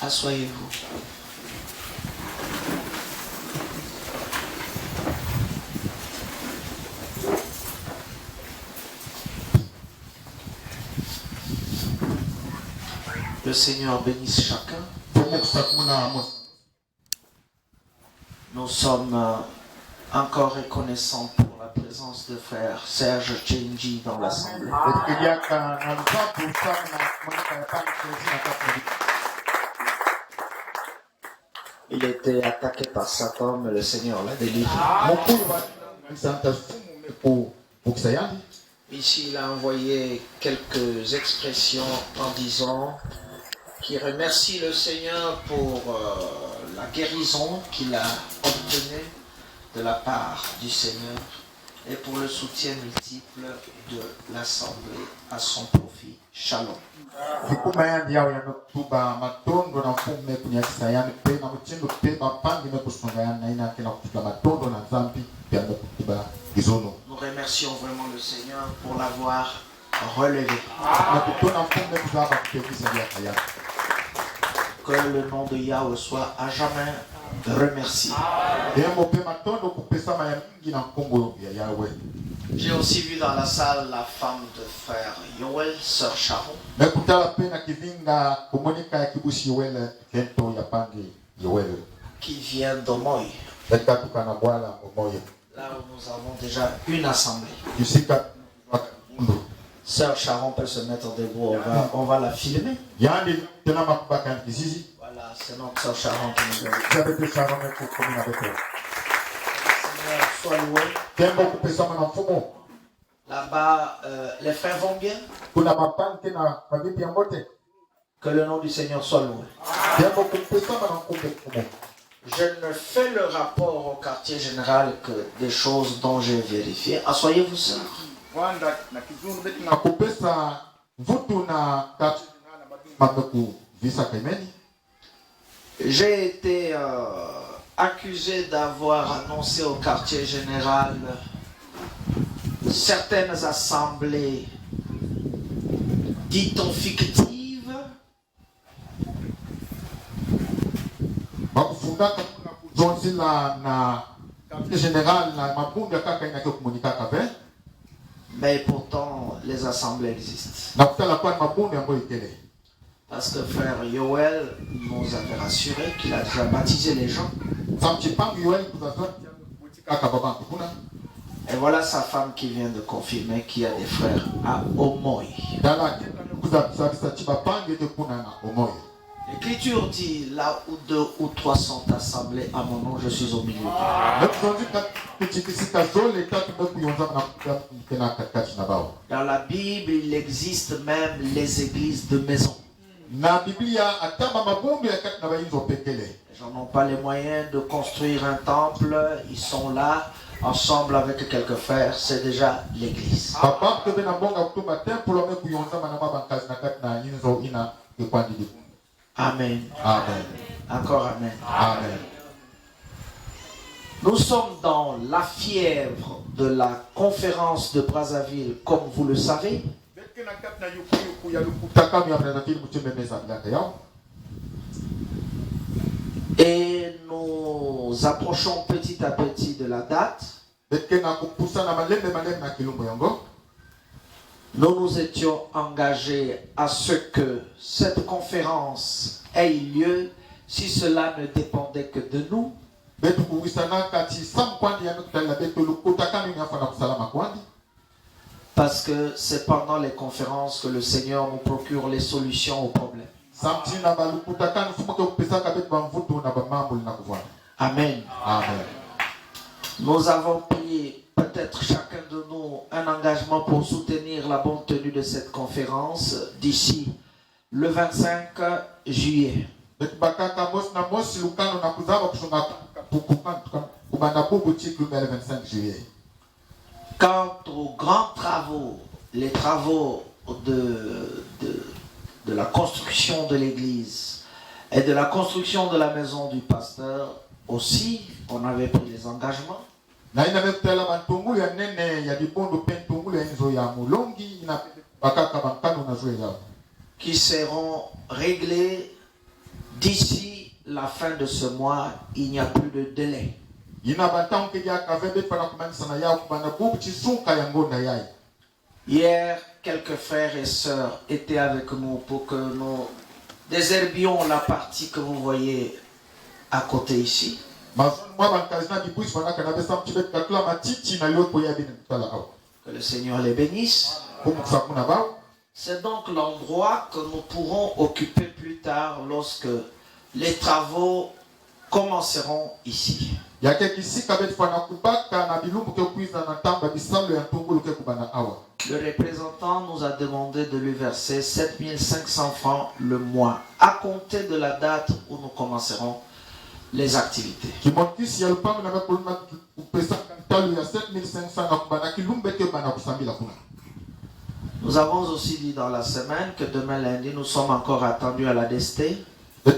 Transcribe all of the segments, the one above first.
Asseyez-vous. Le Seigneur bénisse chacun. Nous sommes encore reconnaissants pour la présence de frère Serge Chenji dans l'Assemblée. Il était attaqué par Satan, mais le Seigneur l'a délivré. Ici, il a envoyé quelques expressions en disant qu'il remercie le Seigneur pour la guérison qu'il a obtenue de la part du Seigneur et pour le soutien multiple de l'Assemblée à son profit. Shalom. Nous remercions vraiment le Seigneur pour l'avoir relevé. Que le nom de Yahweh soit à jamais remercié. J'ai aussi vu dans la salle la femme de frère Yoel, sœur Sharon, qui vient d'Omoy, là où nous avons déjà une assemblée. Sœur Sharon peut se mettre debout, on va la filmer. Voilà, c'est notre sœur Sharon qui nous a dit. Seigneur, sois loué. Là-bas, les frères vont bien. Que le nom du Seigneur soit loué. Je ne fais le rapport au quartier général que des choses dont j'ai vérifié. Asseyez-vous, sœur. J'ai été accusé d'avoir annoncé au quartier général certaines assemblées dit-on fictives, mais pourtant les assemblées existent. Parce que frère Yoel nous avait rassuré qu'il a déjà baptisé les gens. Et voilà sa femme qui vient de confirmer qu'il y a des frères à Omoy. L'Écriture dit, là où 2 ou 3 sont assemblés à mon nom, je suis au milieu d'eux. Dans la Bible, il existe même les églises de maison. Les gens n'ont pas les moyens de construire un temple, ils sont là, ensemble avec quelques frères, c'est déjà l'église. Amen. Amen. Encore amen. Amen. Nous sommes dans la fièvre de la conférence de Brazzaville, comme vous le savez. Et nous approchons petit à petit de la date. Nous nous étions engagés à ce que cette conférence ait lieu si cela ne dépendait que de nous. Parce que c'est pendant les conférences que le Seigneur nous procure les solutions aux problèmes. Amen. Amen. Nous avons pris peut-être chacun de nous un engagement pour soutenir la bonne tenue de cette conférence d'ici le 25 juillet. Quant aux grands travaux, les travaux de la construction de l'église et de la construction de la maison du pasteur aussi, on avait pris les engagements. Qui seront réglés d'ici la fin de ce mois. Il n'y a plus de délai. Hier, quelques frères et sœurs étaient avec nous pour que nous désherbions la partie que vous voyez à côté ici. Que le Seigneur les bénisse. C'est donc l'endroit que nous pourrons occuper plus tard lorsque les travaux commenceront ici. Le représentant nous a demandé de lui verser 7500 francs le mois, à compter de la date où nous commencerons les activités. Nous avons aussi dit dans la semaine que demain lundi, nous sommes encore attendus à la DST. Comme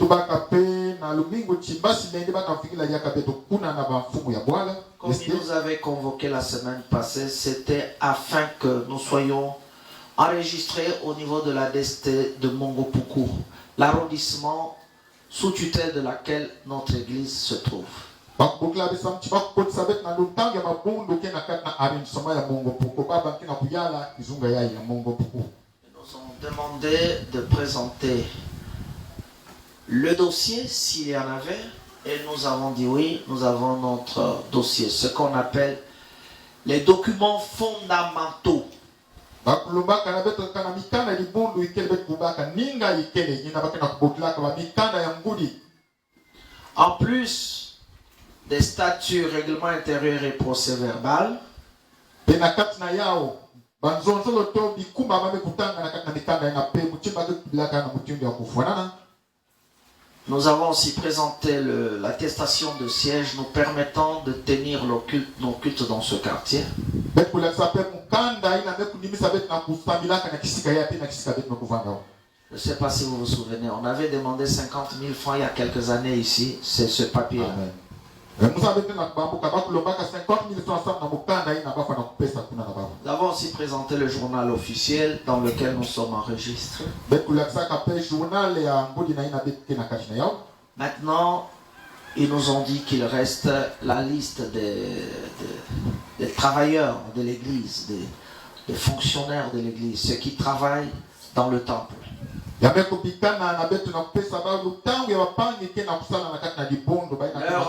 il nous avait convoqué la semaine passée, c'était afin que nous soyons enregistrés au niveau de la DST de Mongopuku, l'arrondissement sous tutelle de laquelle notre église se trouve. Et nous ont demandé de présenter le dossier s'il y en avait, et nous avons dit oui, nous avons notre dossier, ce qu'on appelle les documents fondamentaux. En plus des statuts, règlements intérieurs et procès-verbal, nous avons aussi présenté l'attestation de siège nous permettant de tenir nos cultes dans ce quartier. Je ne sais pas si vous vous souvenez, on avait demandé 50 000 francs il y a quelques années ici, c'est ce papier. Nous avons aussi présenté le journal officiel dans lequel nous sommes enregistrés. Maintenant, ils nous ont dit qu'il reste la liste des travailleurs de l'église, des fonctionnaires de l'église, ceux qui travaillent dans le temple. Leur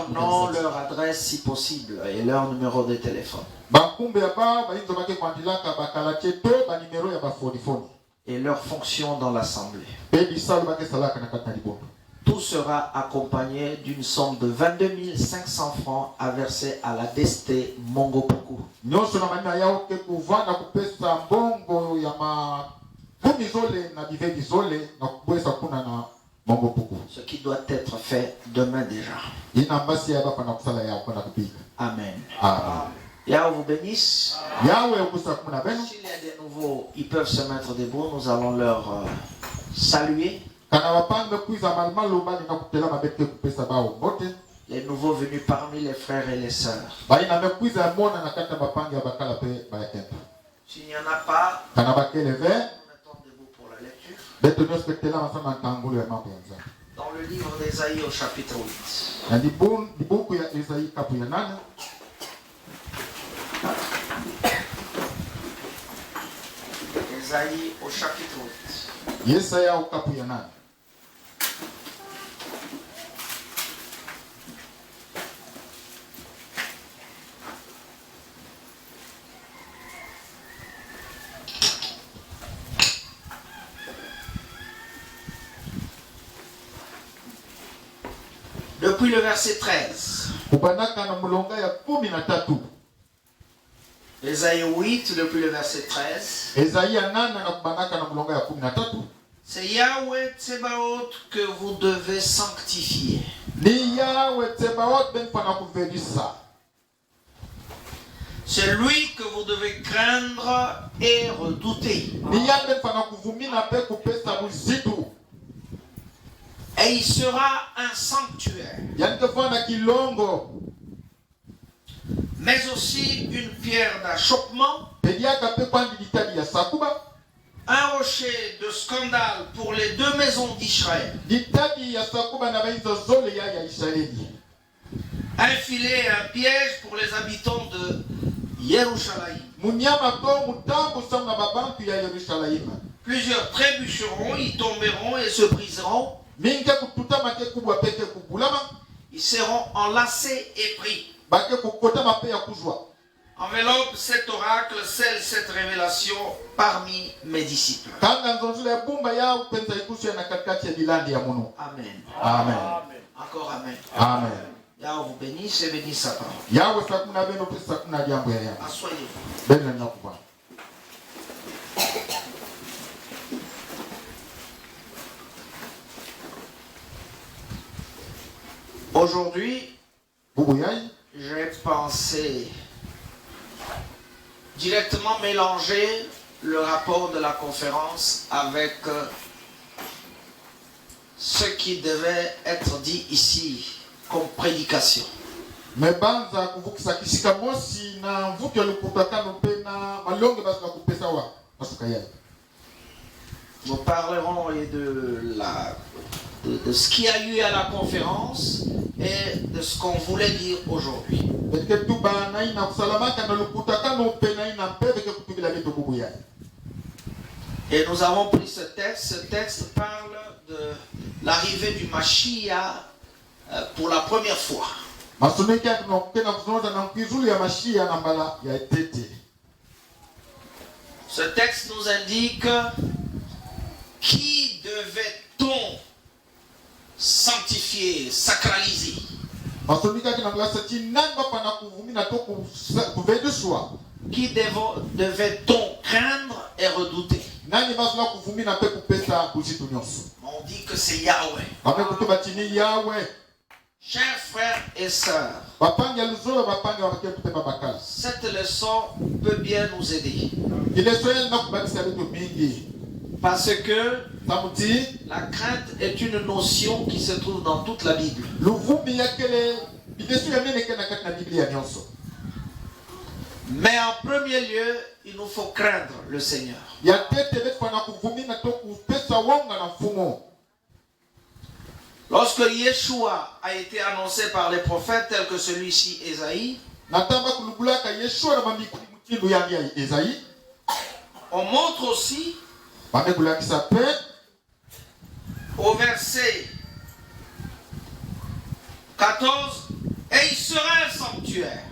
nom, leur adresse si possible et leur numéro de téléphone. Et leur fonction dans l'assemblée. Tout sera accompagné d'une somme de 22 500 francs à verser à la DST Mongopuku. Ce qui doit être fait demain déjà. Amen. Yahweh vous bénisse. S'il y a des nouveaux, ils peuvent se mettre debout. Nous allons leur saluer. Les nouveaux venus parmi les frères et les sœurs. S'il n'y en a pas, nous mettons debout pour la lecture. Dans le livre d'Ésaïe au chapitre 8. Ésaïe au chapitre 8. Depuis le verset 13. Ésaïe 8, depuis le verset 13. C'est Yahweh Tsebaoth que vous devez sanctifier. C'est lui que vous devez craindre et redouter. Et il sera un sanctuaire, mais aussi une pierre d'achoppement, un rocher de scandale pour les deux maisons d'Israël, un filet et un piège pour les habitants de Yerushalayim. Plusieurs trébucheront, y tomberont et se briseront. Ils seront enlacés et pris. Enveloppe cet oracle, scelle cette révélation parmi mes disciples. Amen. Amen. Encore amen. Amen. Yahweh vous bénisse et bénisse sa parole. Asseyez-vous. Aujourd'hui, j'ai pensé directement mélanger le rapport de la conférence avec ce qui devait être dit ici comme prédication. Nous parlerons de ce qu'il y a eu à la conférence et de ce qu'on voulait dire aujourd'hui. Et nous avons pris ce texte. Ce texte parle de l'arrivée du Mashiach pour la première fois. Ce texte nous indique qui devait-on sanctifier, sacraliser. Qui devait-on craindre et redouter? On dit que c'est Yahweh. Chers frères et sœurs, cette leçon peut bien nous aider. Parce que la crainte est une notion qui se trouve dans toute la Bible. Mais en premier lieu, il nous faut craindre le Seigneur. Lorsque Yeshua a été annoncé par les prophètes tels que celui-ci, Ésaïe, on montre aussi au verset 14, et il sera un sanctuaire.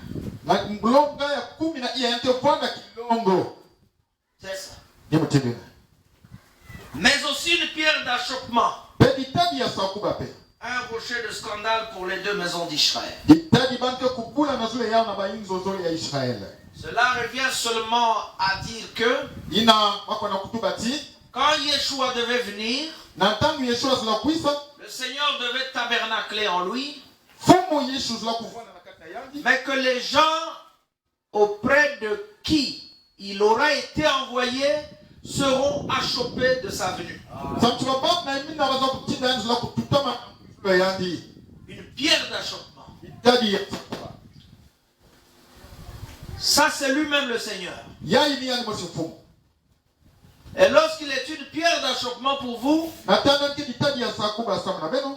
C'est ça. Mais aussi une pierre d'achoppement. Un rocher de scandale pour les deux maisons d'Israël. Cela revient seulement à dire que quand Yeshua devait venir, le Seigneur devait tabernacler en lui, mais que les gens auprès de qui il aura été envoyé seront achoppés de sa venue. Une pierre d'achoppement. Ça, c'est lui-même le Seigneur. Et lorsqu'il est une pierre d'achoppement pour vous,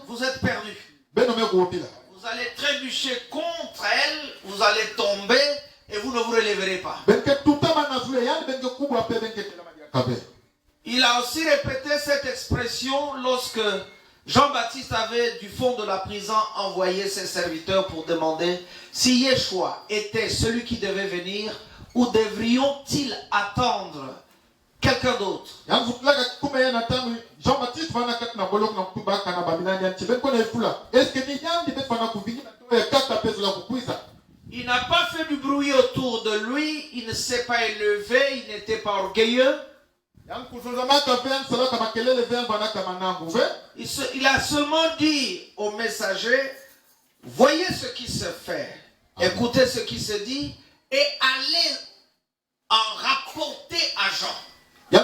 vous êtes perdu. Vous allez trébucher contre elle, vous allez tomber et vous ne vous relèverez pas. Il a aussi répété cette expression lorsque Jean-Baptiste avait du fond de la prison envoyé ses serviteurs pour demander si Yeshua était celui qui devait venir ou devrions-ils attendre quelqu'un d'autre. Il n'a pas fait du bruit autour de lui, il ne s'est pas élevé, il n'était pas orgueilleux. Il a seulement dit au messager, voyez ce qui se fait, écoutez ce qui se dit et allez en rapporter à Jean. Les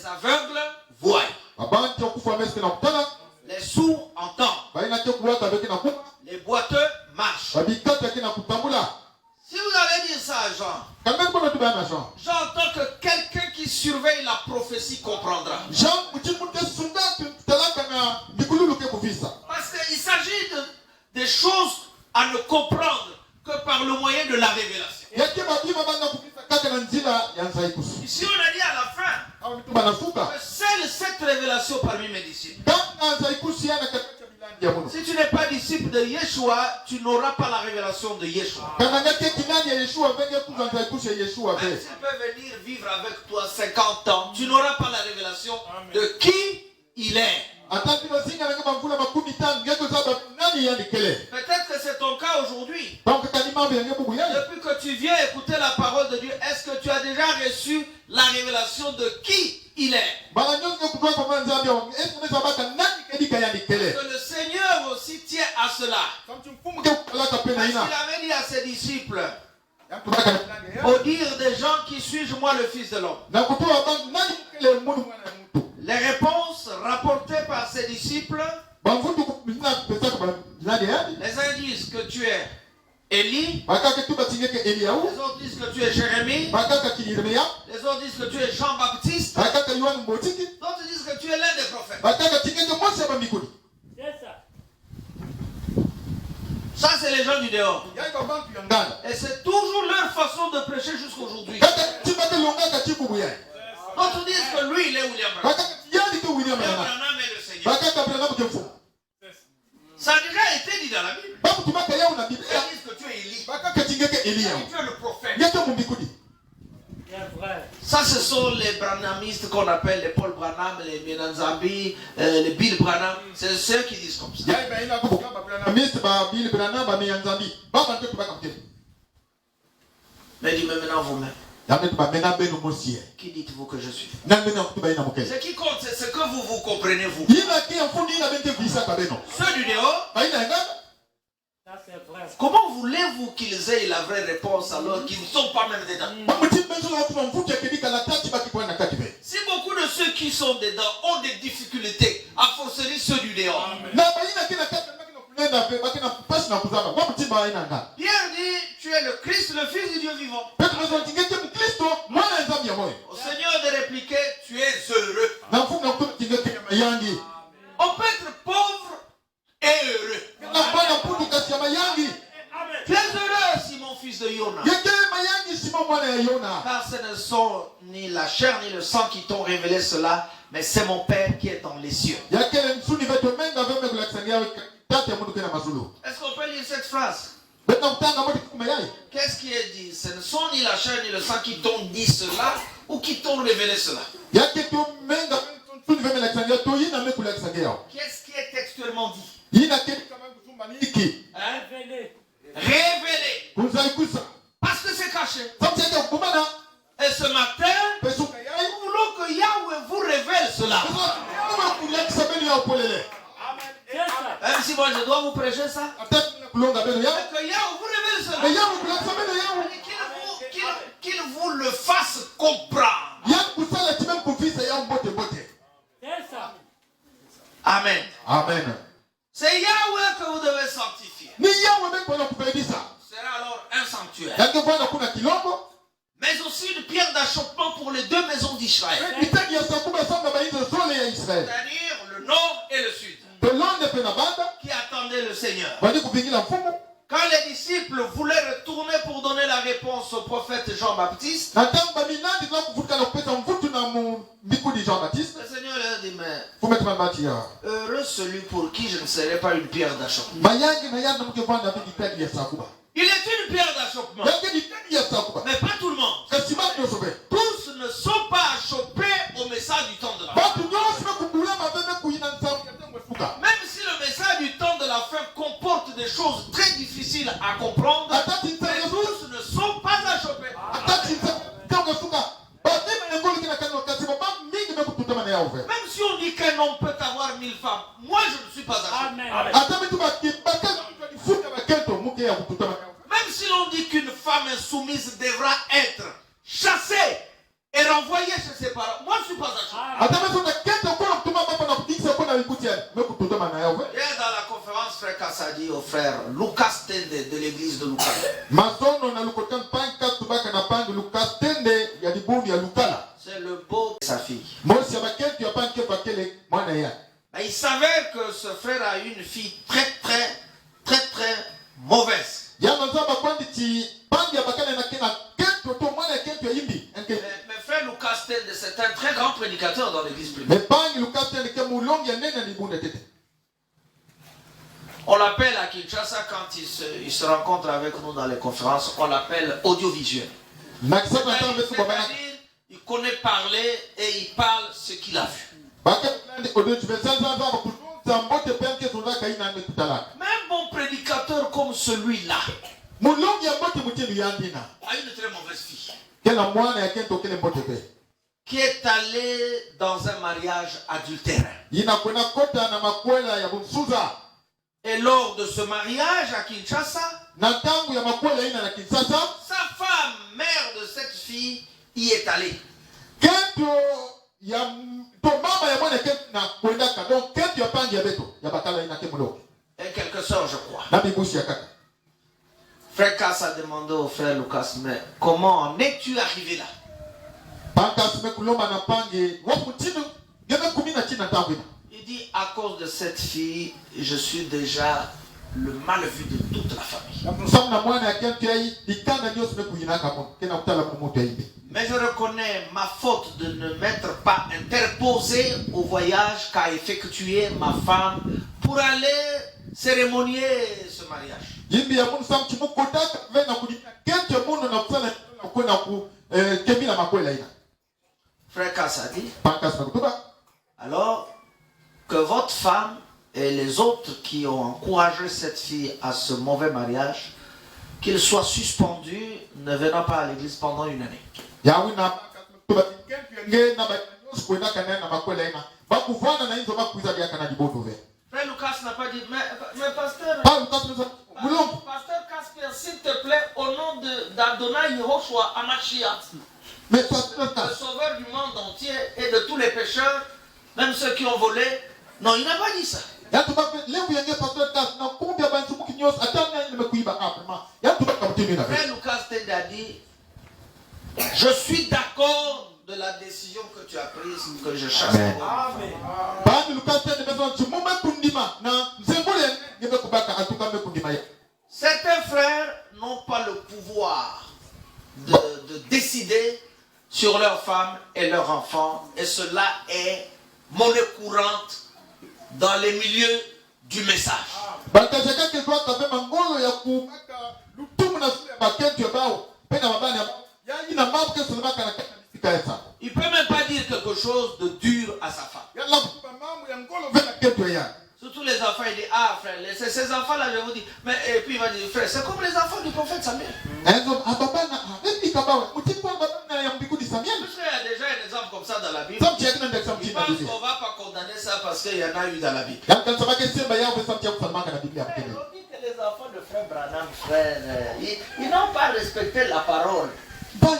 aveugles voient. Les sourds entendent. Les boiteux marchent. Si vous allez dire ça à Jean, j'entends que quelqu'un qui surveille la prophétie comprendra. Parce qu'il s'agit des choses à ne comprendre que par le moyen de la révélation. Ici on a dit à la fin que seule cette révélation parmi mes disciples. Si tu n'es pas disciple de Yeshua, tu n'auras pas la révélation de Yeshua. Même s'il peut venir vivre avec toi 50 ans, tu n'auras pas la révélation de qui il est. Peut-être que c'est ton cas aujourd'hui. Depuis que tu viens écouter la parole de Dieu, est-ce que tu as déjà reçu la révélation de qui il est? que le Seigneur aussi tient à cela. Parce qu'il avait dit à ses disciples, au dire des gens qui suis-je moi le Fils de l'homme. Les réponses rapportées par ses disciples, les uns disent que tu es Élie, les autres disent que tu es Jérémie, les autres disent que tu es Jean-Baptiste, d'autres disent que tu es l'un des prophètes. Ça, c'est les gens du dehors. Et c'est toujours leur façon de prêcher jusqu'aujourd'hui. D'autres disent que lui, il est William Branham. William Branham est le Seigneur. Ça a déjà été dit dans la Bible. Ils disent que tu es Élie. Tu es le prophète. Ça, ce sont les Branhamistes qu'on appelle les Paul Branham, les Menanzambi, les Bill Branham. C'est ceux qui disent comme ça. Mais dis-moi maintenant vous-même. Qui dites-vous que je suis? Ce qui compte, c'est ce que vous comprenez, vous. Ceux du dehors, comment voulez-vous qu'ils aient la vraie réponse alors qu'ils ne sont pas même dedans? Si beaucoup de ceux qui sont dedans ont des difficultés, à forcerie ceux du dehors. Pierre dit, tu es le Christ, le Fils du Dieu vivant. Au Seigneur de répliquer, tu es heureux. On peut être pauvre et heureux. Tu es heureux, Simon, fils de Yona. Car ce ne sont ni la chair ni le sang qui t'ont révélé cela, mais c'est mon Père qui est dans les cieux. Est-ce qu'on peut lire cette phrase? Qu'est-ce qui est dit? Ce ne sont ni la chair ni le sang qui t'ont dit cela ou qui t'ont révélé cela. Qu'est-ce qui est textuellement dit? Hein? Révélé. Parce que c'est caché. Et ce matin, nous voulons que Yahweh vous révèle cela. Même si moi je dois vous prêcher ça. Que Yahweh vous révèle cela. Qu'il vous le fasse comprendre. Amen. Amen. C'est Yahweh que vous devez sanctifier. Sera alors un sanctuaire. Mais aussi une pierre d'achoppement pour les deux maisons d'Israël. C'est-à-dire le nord et le sud. Qui attendaient le Seigneur. Quand les disciples voulaient retourner pour donner la réponse au prophète Jean-Baptiste, le Seigneur leur dit, mais heureux celui pour qui je ne serai pas une pierre d'achoppement. Il est une pierre d'achoppement. Mais pas tout le monde. Tous ne sont pas achoppés au message du temps de la fin. Même si le message du temps de la fin comporte des choses très difficiles à comprendre, mais tous ne sont pas achoppés. Même si on dit qu'un homme peut avoir 1000 femmes, moi je ne suis pas achoppé. Même si l'on dit qu'une femme insoumise devra être chassée et renvoyée chez ses parents, moi je ne suis pas achoppé. Hier dans la conférence, frère Kassadi au frère Lucas Tende de l'église de Lucas. C'est le beau de sa fille. Il s'avère que ce frère a une fille très mauvaise. Mais frère Lucas Tende, c'est un très grand prédicateur dans l'église privée. On l'appelle à Kinshasa quand il se rencontre avec nous dans les conférences, on l'appelle audiovisuel. C'est-à-dire, il connaît parler et il parle ce qu'il a vu. Même bon prédicateur comme celui-là a une très mauvaise fille. qui est allé dans un mariage adultère. Et lors de ce mariage à Kinshasa, sa femme, mère de cette fille, y est allée. Et quelques sœurs, je crois. Frère Cass a demandé au frère Lucas, mais comment en es-tu arrivé là? Il dit, à cause de cette fille, je suis déjà le mal vu de toute la famille. Mais je reconnais ma faute de ne m'être pas interposé au voyage qu'a effectué ma femme pour aller cérémonier ce mariage. Frère Cass a dit, alors que votre femme et les autres qui ont encouragé cette fille à ce mauvais mariage, qu'ils soient suspendus ne venant pas à l'église pendant une année. Frère Lucas n'a pas dit, mais pasteur, pasteur Casper, s'il te plaît, au nom d'Adonai Yehoshua Hamashiach, le sauveur du monde entier et de tous les pécheurs, même ceux qui ont volé. Non, il n'a pas dit ça. Frère Lucas t'a dit, je suis d'accord de la décision que tu as prise, que je chasse. Amen. Certains frères n'ont pas le pouvoir de décider sur leurs femmes et leurs enfants, et cela est monnaie courante dans les milieux du message. Il ne peut même pas dire quelque chose de dur à sa femme. Surtout les enfants, il dit, ah frère, ces enfants-là, je vous dis. Mais, et puis il va dire, frère, c'est comme les enfants du prophète Samuel. Parce qu'il y a déjà un exemple comme ça dans la Bible. Il pense qu'on ne va pas condamner ça parce qu'il y en a eu dans la Bible. Mais on dit que les enfants de frère Branham, frère, ils n'ont pas respecté la parole. Non,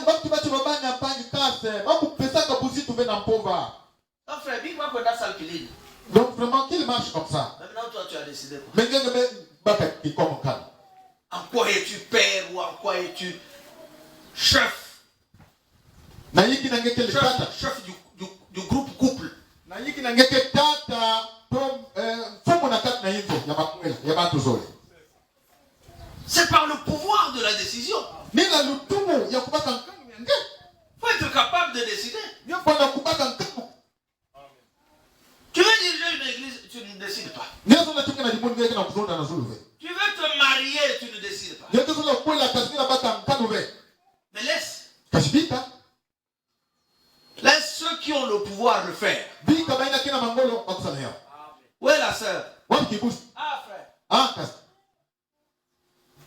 frère, dis moi qu'on a ça le piline. Donc vraiment qu'il marche comme ça. Maintenant toi tu as décidé quoi? Mais en quoi es-tu père ou en quoi es-tu chef? Chef du groupe couple. C'est par le pouvoir de la décision. Faut être capable de décider. Tu veux diriger une église, tu ne décides pas. Tu veux te marier, tu ne décides pas. Mais laisse. Laisse ceux qui ont le pouvoir le faire. Où est la sœur? Ah frère.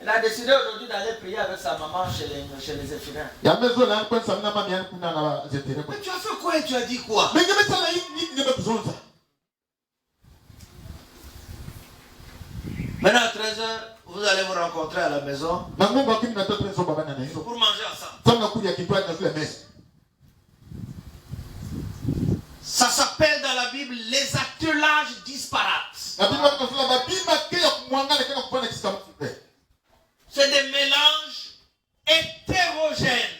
Elle a décidé aujourd'hui d'aller prier avec sa maman chez les infidèles. Mais tu as fait quoi et tu as dit quoi? Maintenant à 13h, vous allez vous rencontrer à la maison pour manger ensemble. Ça s'appelle dans la Bible les attelages disparates. C'est des mélanges hétérogènes.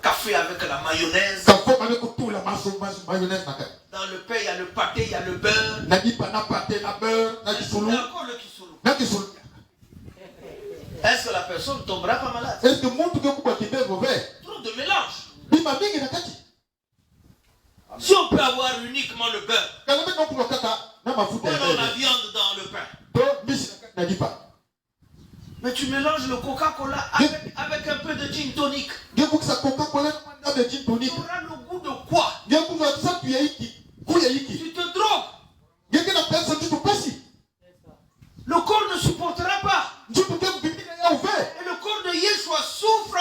Café avec la mayonnaise. Dans le pain, il y a le pâté, il y a le beurre. Il y a encore le kisulu. Est-ce que la personne ne tombera pas malade? Trop de mélange. Si on peut avoir uniquement le beurre, prenons la viande dans le pain. Mais tu mélanges le Coca-Cola avec un peu de gin tonic. Tu auras le goût de quoi? Tu te drogues. Le corps ne supportera pas. Et le corps de Yeshua souffre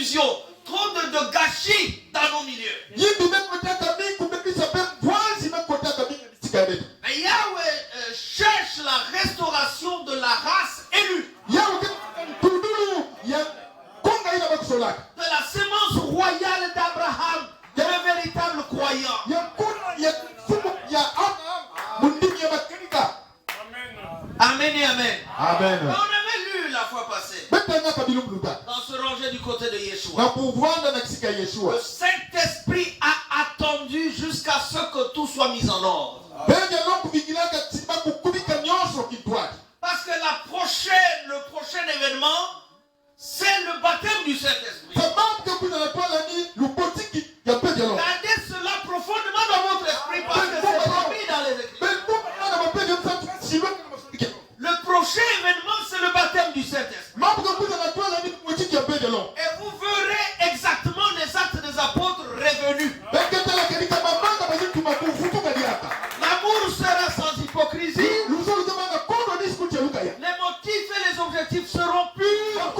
confusion, trop de gâchis dans nos milieux. Mais Yahweh cherche la restauration de la race élue, de la sémence royale d'Abraham, le véritable croyant. Amen et amen. Amen. On avait lu la fois passée, dans ce rangé du côté de Yeshua, le Saint-Esprit a attendu jusqu'à ce que tout soit mis en ordre. Parce que le prochain événement, c'est le baptême du Saint-Esprit. Gardez cela profondément dans votre esprit parce que c'est promis dans les Écritures. Le prochain événement, c'est le baptême du Saint-Esprit. Et vous verrez exactement les actes des apôtres revenus. L'amour sera sans hypocrisie. Les motifs et les objectifs seront purs.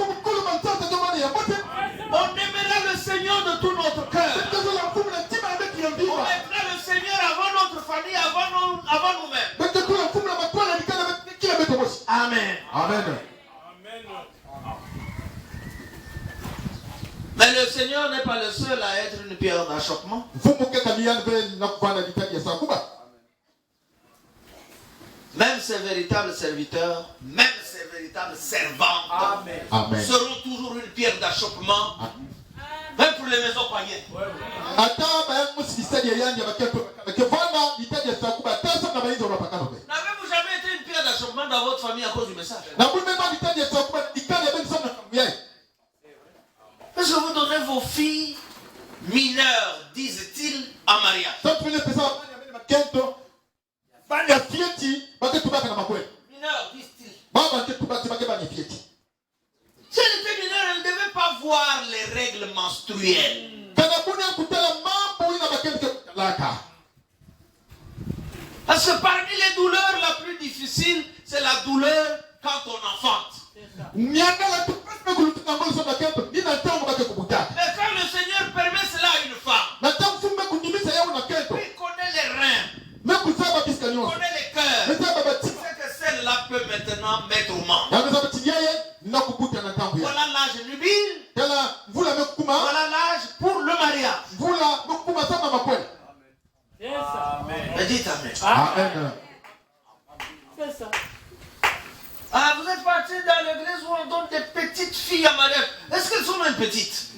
On aimera le Seigneur de tout notre cœur. On mettra le Seigneur avant notre famille, avant nous-mêmes. Amen. Amen. Mais le Seigneur n'est pas le seul à être une pierre d'achoppement. Même ses véritables serviteurs, même ses véritables servantes Amen. seront toujours une pierre d'achoppement. Même pour les maisons païennes. N'avez-vous jamais été une pierre d'achoppement dans votre famille à cause du message? Est-ce que vous donnez vos filles mineures, disent-ils, en mariage? Mineures, disent-ils. Si elle était mineure, elle ne devait pas voir les règles menstruelles. Parce que parmi les douleurs la plus difficile, c'est la douleur quand on enfante. Mais quand le Seigneur permet cela à une femme, il connaît les reins, il connaît les cœurs, c'est que celle-là peut maintenant mettre au monde. Voilà l'âge nubile, voilà l'âge pour le mariage. Mais dites Amen. Amen. C'est ça. Ah, vous êtes partis dans l'église où on donne des petites filles à mariage. Est-ce qu'elles sont même petites?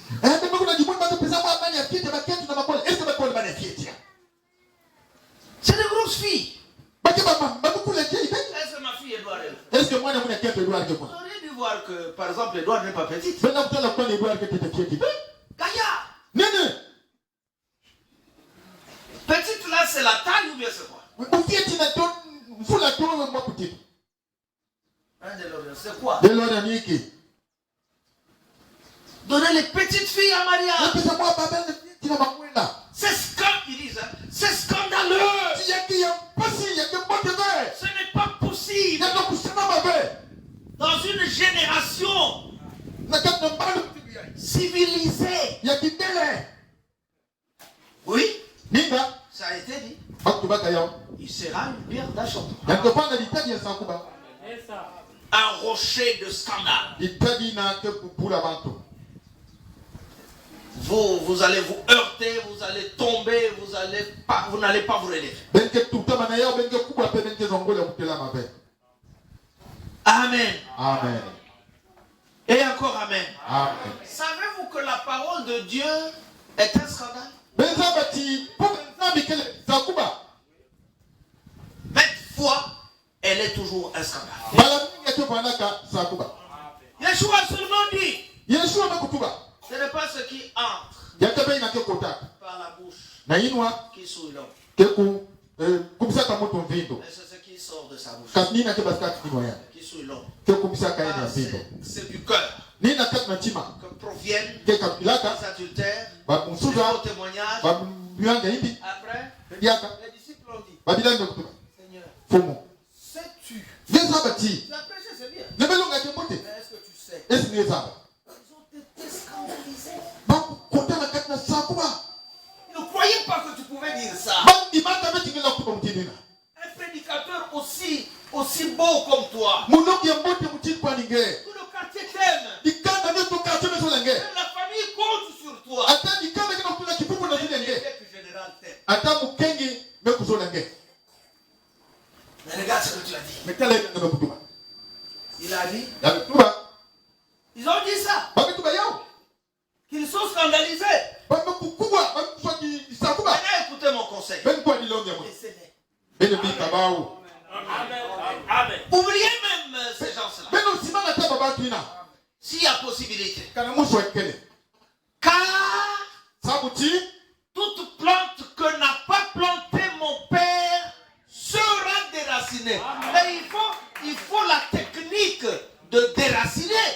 C'est des grosses filles. Est-ce que ma fille Edouard est là? Vous auriez dû voir que, par exemple, Edouard n'est pas petite. Gaïa. Petite là, c'est la taille ou bien c'est quoi? C'est quoi? Donner les petites filles à mariage. C'est scandaleux. Ce n'est pas possible. Dans une génération civilisée. Oui, ça a été dit. Il sera une pierre d'achoppement. Un rocher de scandale. Vous allez vous heurter, vous allez tomber, vous n'allez pas vous relever. Amen. Amen. Et encore amen. Amen. Savez-vous que la parole de Dieu est un scandale? Bête foi, elle est toujours un scandale. Yeshua seulement dit, ce n'est pas ce qui entre par la bouche qui souille l'homme, mais c'est ce qui sort de sa bouche qui souille l'homme. C'est du cœur que proviennent les adultères, les faux témoignages. Après, les disciples ont dit, Seigneur, sais-tu? La prêcher c'est bien. Mais est-ce que tu sais? Ils ont été scandalisés. la famille compte sur toi. L'évêque général t'aime. Mais regarde ce que tu as dit. Il a dit. Ils ont dit ça. Qu'ils sont scandalisés. Maintenant, écoutez mon conseil. Laissez-les. Amen. Oubliez même ces gens-là. S'il y a possibilité. Car toute plante que n'a pas planté mon père sera déracinée. Mais il faut la technique de déraciner.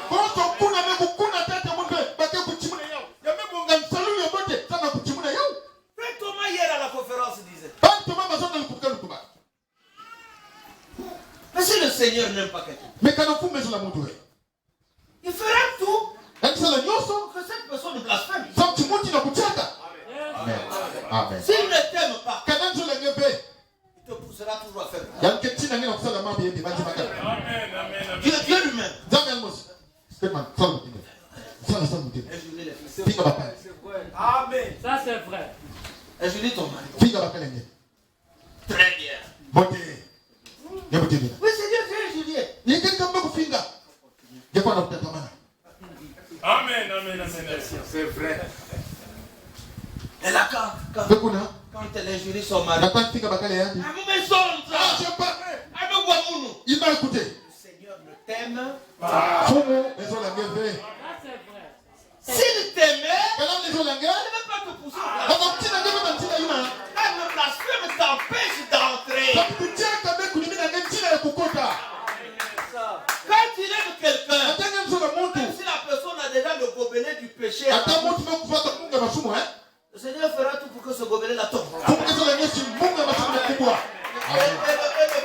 Frère Thomas hier à la conférence disait. Mais si le Seigneur n'aime pas quelqu'un, il fera tout pour que cette personne blasphème. Amen. S'il ne t'aime pas, il te poussera toujours à faire mal. Dieu lui-même. Amen. Ça c'est vrai. Et je dis ton mari. Très bien. Oui, c'est Dieu qui est Juliette. Amen. C'est vrai. Et là, quand les jurys sont mariés, Il m'a écouté. le Seigneur le t'aime. S'il t'aimait, il ne va pas te pousser. Le blasphème t'empêche d'entrer. Quand il aime quelqu'un, même si la personne a déjà le gobelet du péché, le Seigneur fera tout pour que ce gobelet-là tombe. Et le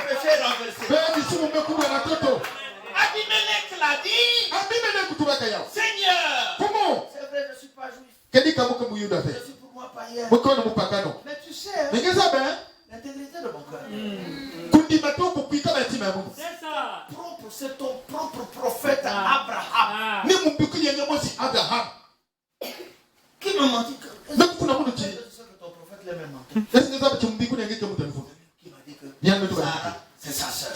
péché est renversé. Abimelech l'a dit. Seigneur, c'est vrai, je ne suis pas juif. Je suis pour moi païen. Mais tu sais, l'intégrité de mon cœur. C'est ça. C'est ton propre prophète Abraham. Qui me mentit. Est-ce que ton prophète l'a même menti? Qui m'a dit que Sarah, c'est sa soeur.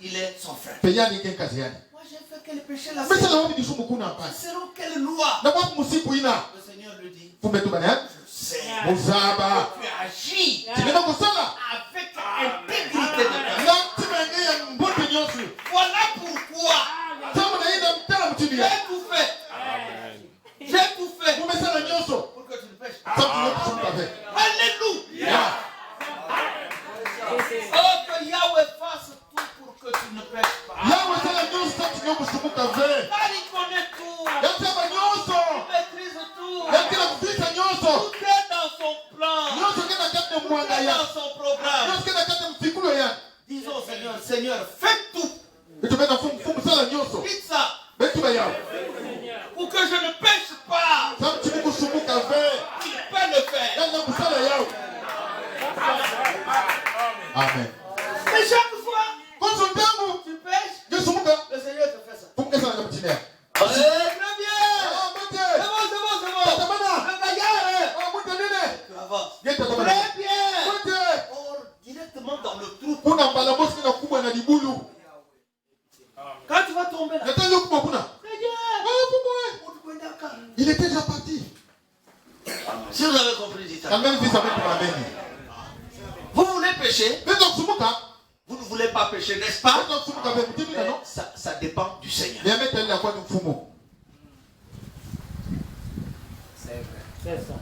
Il est son frère. Moi j'ai fait quel péché là? Selon quelle loi? Le Seigneur lui dit, je sais. Tu agis avec intégrité de cœur. Voilà pourquoi j'ai tout fait. J'ai tout fait pour que tu ne pêches pas. Alléluia. Oh, que Yahweh fasse tout pour que tu ne pêches pas. Car il connaît tout. Il maîtrise tout. Tout est dans son plan. Tout est dans son programme. Disons Seigneur, fais tout. Dites ça. Pour que je ne pêche pas. Il peut le faire. Amen. Mais chaque fois tu pêches, le Seigneur te fait ça. Très bien. C'est bon. Le bagarre. Avance. Très bien. Or, directement dans le trou. Quand tu vas tomber là. Il était déjà parti. Si vous avez compris, dites ça. Amen. Vous voulez pécher? Vous ne voulez pas pécher, n'est-ce pas? Mais ça dépend du Seigneur. C'est ça.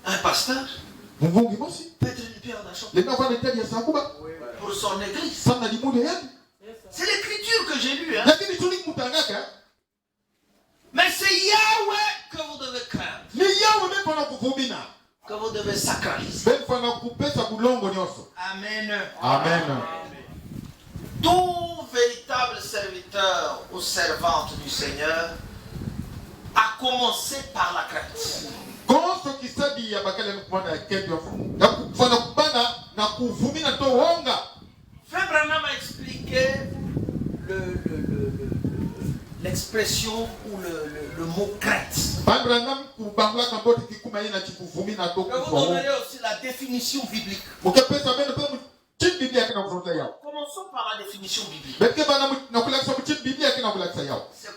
Un pasteur peut être une pierre d'achoppement pour son église. C'est l'écriture que j'ai lue. Mais c'est Yahweh que vous devez craindre. Que vous devez sacraliser. Amen. Tout véritable serviteur ou servante du Seigneur a commencé par la crainte. Frère Branham a expliqué l'expression ou le mot crainte. Je vais vous donner aussi la définition biblique. Commençons par la définition biblique. C'est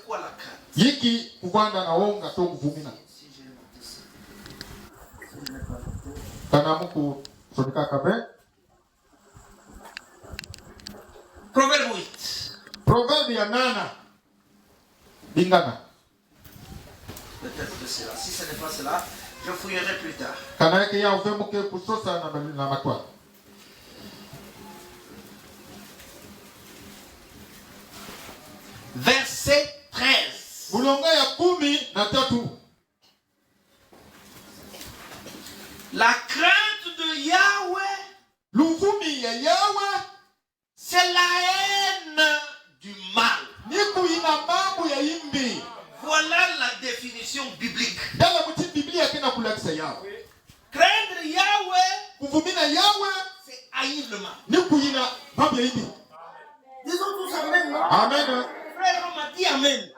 quoi la crainte? Proverbe 8. Proverbe ya nana. Bingana. Peut-être que c'est là. Si ce n'est pas cela, je fouillerai plus tard. Verset 13. La crainte de Yahweh, c'est la haine du mal. Voilà la définition biblique. Craindre Yahweh, c'est haïr le mal. Disons tous amen. Amen. Frère, on m'a dit amen.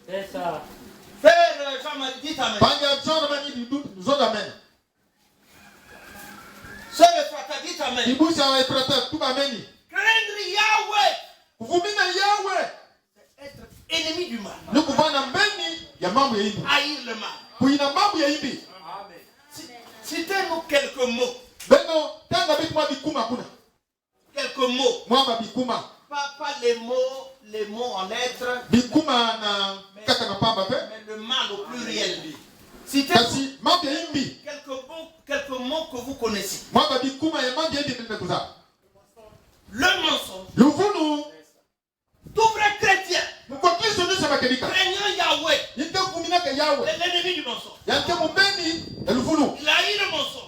C'est ça. Frère Jean m'a dit amen. Sœur Efrata dit amen. Craindre Yahweh, c'est être ennemi du mal. Haïr le mal. Citez-nous quelques mots. Quelques mots. Pas les mots en lettres, mais le mal au pluriel. Citez-nous quelques mots que vous connaissez. Le mensonge. Tout vrai chrétien craignant Yahweh, l'ennemi du mensonge. Il haït le mensonge.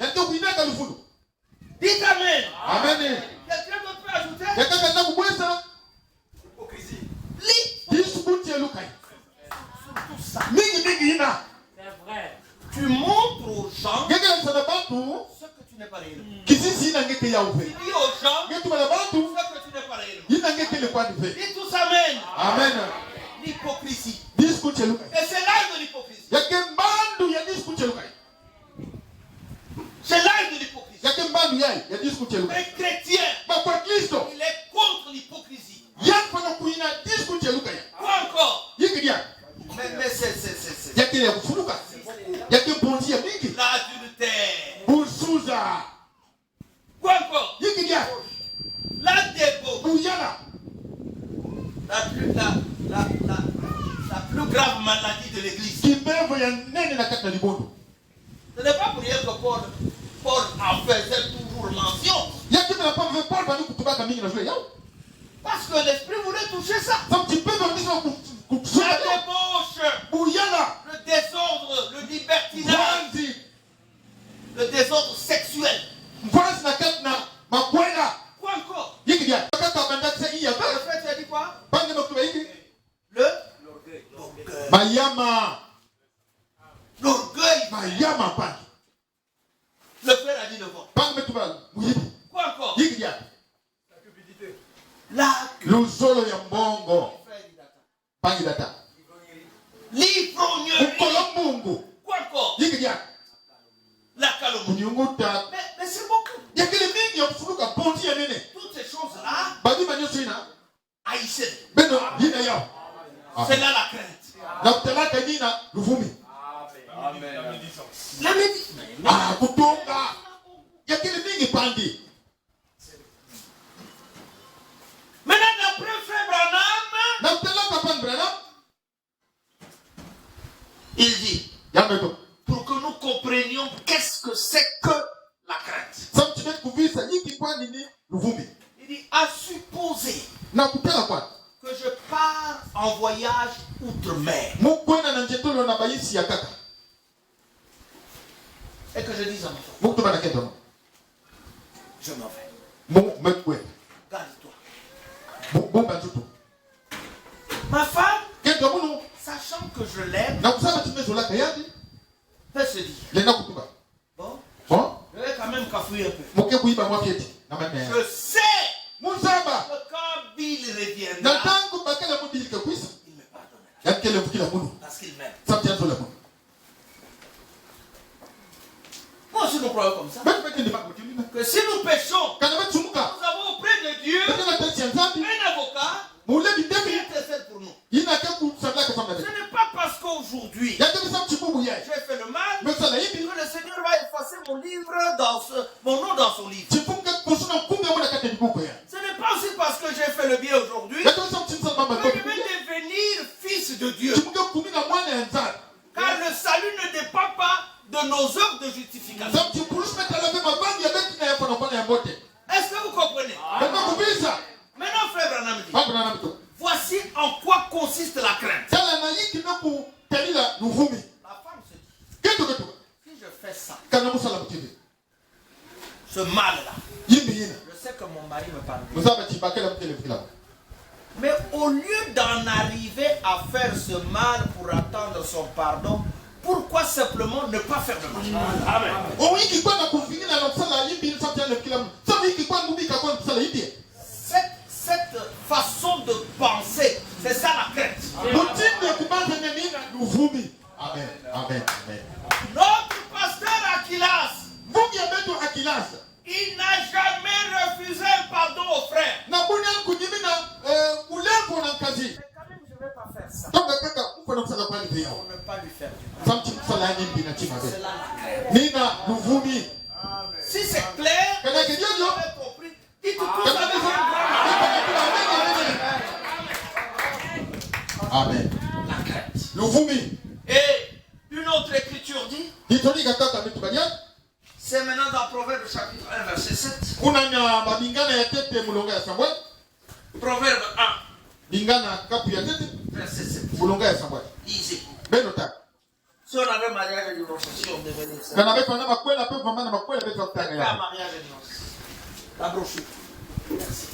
Dites amen. Quelqu'un d'autre peut ajouter? Hypocrisie. Surtout ça. C'est vrai. Tu montres aux gens ce que tu n'es pas réellement. Tu dis aux gens ce que tu n'es pas réellement. Dis tous amen. L'hypocrisie. Et c'est l'âge de l'hypocrisie. C'est l'âge de l'hypocrisie. Un chrétien, il est contre l'hypocrisie. Quoi encore? Mais c'est l'adultère. Quoi encore? La débauche. La plus grave maladie de l'église. Ce n'est pas pour rien que Paul en faisait toujours mention. Parce que l'esprit voulait toucher ça. La débauche, le désordre, le libertinage, le désordre sexuel. Quoi encore? Le fait, tu as dit quoi? L'orgueil. Le frère a dit le vent. Quoi encore? La Lusolo ya mbongo. l'ivrognerie. Quoi encore? La calomnie. Mais c'est beaucoup. Toutes ces choses-là, haïssez. C'est là la crainte. La Maintenant, d'après Frère Branham, il dit, pour que nous comprenions qu'est-ce que c'est que la crainte. Il dit, à supposer que je pars en voyage outre-mer et que je dise à ma femme, je m'en vais. Garde-toi. Ma femme, sachant que je l'aime, peut se dire, bon, je vais quand même cafouiller un peu. Je sais que quand Billy il na reviendra, ntango bakala mudili kakwisa il me pardonnera. yakele mukila munu Parce qu'il m'aime. sabtianzo la munu Moi aussi, nous croyons comme ça. batu bakende bakutimina Que si nous péchons, kana batumuka nous avons auprès de Dieu bakala tesi nzambi un avocat mule qui bidebi intercède pour nous. yina kaku sabla ka Ce famna n'est pas parce qu'aujourd'hui, yakele sam chibubu yai j'ai fait le mal mesala que yibi le Seigneur va effacer mon livre mon nom dans son livre. chifunga kusuna kunga mwana kate buko ya Ce n'est pas aussi parce que j'ai fait le bien aujourd'hui yakele sam chinsa mama que ko je vais devenir fils de Dieu. chifunga kumina mwana ya nzambi Car le salut ne dépend pas de nos œuvres de justification. sam chipulus metala be mabangi ya beti na ya fana fana ya bote Est-ce que vous comprenez? baba kubisa Maintenant, frère Branham dit, baba na namito voici en quoi consiste la crainte. tala na yiki na ku talila luvumi La femme se dit, keto si je fais ça, kana musala mutibi ce mal-là, yimbi yina je sais que mon mari me pardonne. musaba chibakela mutele mukila Mais au lieu d'en arriver à faire ce mal pour attendre son pardon, pourquoi simplement ne pas faire de mal? Amen. o yiki kwa na kufingina na kusala yimbi sabtianzo mukila sabi yiki kwa ngubika kwa kusala yimbi Cette façon de penser, c'est ça la crainte. mutinde kubanza nini luvumi amen amen amen Notre pasteur Aquilas, Mungu ametu akilasa il n'a jamais refusé un pardon aux frères. na kuna kunyimina ulembo na kazi Mais quand même, je ne vais pas faire ça. toka kaka uko na kusala kwani pia Pour ne pas lui faire du mal. samti kusala yimbi na chima C'est be là la crainte. nina luvumi Si c'est clair, kana kidio vous avez compris. Dites tous kana avec kidio amen la crainte. luvumi Et une autre écriture dit, ditoni kaka mitubanya c'est maintenant dans Proverbe chapitre 1, verset 7. kuna na babingana ya tete mulonga ya sambwe Proverbe 1, bingana kapu ya tete verset 7. mulonga ya sambwe Ici. beno ta Si on avait mariage et divorce, si on devenait ça. kana beto na makwela pe mama na makwela beto kutanga Pas ya mariage et divorce. La brochure. Merci.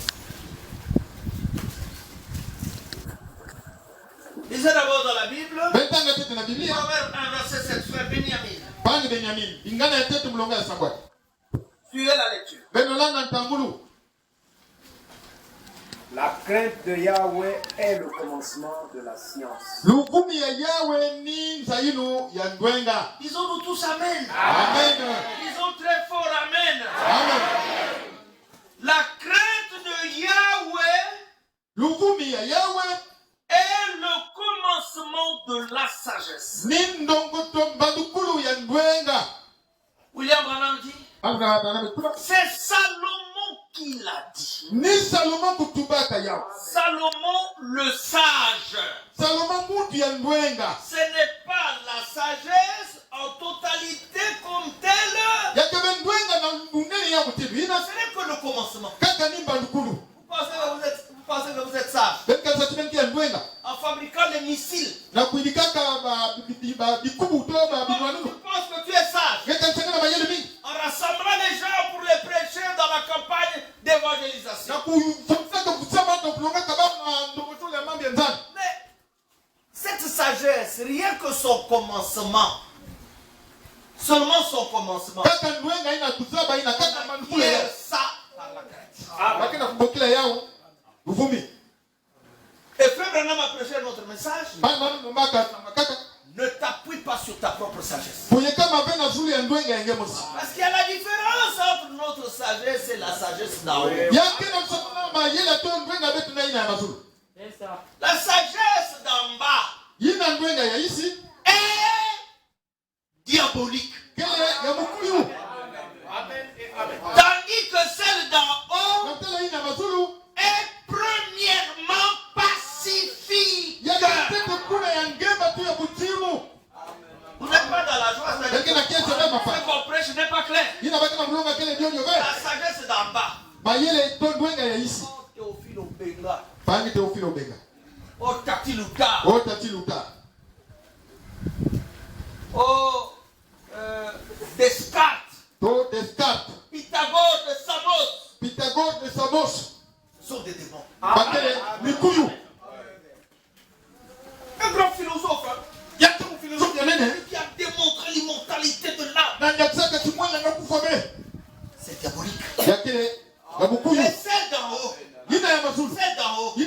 Lisez d'abord dans la Bible. betanga tete na biblia Proverbe 1, verset 7. Frère Benjamin. pangi benyamin bingana ya tete mulonga ya sambwe Suivez la lecture. beno langa ntangulu La crainte de Yahweh est le commencement de la science. luvumi ya yawe ni nzayinu ya ndwenga Disons-nous tous Amen. amen Disons très fort Amen. amen La crainte de Yahweh luvumi ya yawe est le commencement de la sagesse. ni ndongoto mbadukulu ya ndwenga William Branham dit, Abra- c'est Salomon qui l'a dit. ni Salomon kutubaka yawe Salomon le sage. Salomon mutu ya ndwenga Ce n'est pas la sagesse en totalité comme telle. yakebe ndwenga na munene ya mutilu ina Ce n'est que le commencement. kaka ni mbadukulu Vous pensez que vous êtes sage benkaza tibenki ya ndwenga en fabriquant des missiles. na kuilikaka bikubu to Tu babinwanunu penses que tu es sage ngekansanga na mayele mingi en rassemblant les gens pour les prêcher dans la campagne d'évangélisation. na kufundisaka kusema na kulongaka bana ndongotolo ya mambo ya nzambe Mais cette sagesse, rien que son commencement, seulement son commencement, kaka ndwenga ina kuzaba ina kaka manufula hier yao ça par la crainte. bakina kubokila yao luvumi Et Frère Branham a prêché notre message. maka kaka Ne t'appuie pas sur ta propre sagesse. kuyeka mabe na zulu ya ndwenga yenge mosi Parce qu'il y a la différence entre notre sagesse et la sagesse d'en haut. yake na msakona mayele to ndwenga betu na ina ya mazulu C'est ça. La sagesse d'en bas yina ndwenga ya isi est diabolique. kele ya mukuyu Tandis que celle d'en haut na tele ina mazulu est premièrement pacifique. yake tete kuna ya ngemba tu ya butimu Vous n'êtes pas dans la joie. yake na C'est-à-dire kiasi ya que mafa qu'on prêche n'est pas clair. ina bakina mulonga kele dionyo ve La sagesse d'en bas. mayele to ndwenga ya isi Oh, Théophile Obenga. pangi teofilo benga Oh, Tati Luka. o tati luta Oh, Descartes. to Descartes Pythagore de Samos. Pythagore de Samos Sont des démons. bakele mikuyu Un grand philosophe. Hein. yake mufilosofi ya nene Qui a démontré l'immortalité de l'âme. na nyakusaka kimwanga na kufa C'est diabolique. be yakele ya mukuyu Et celle d'en haut. yina ya mazulu Celle d'en haut. yina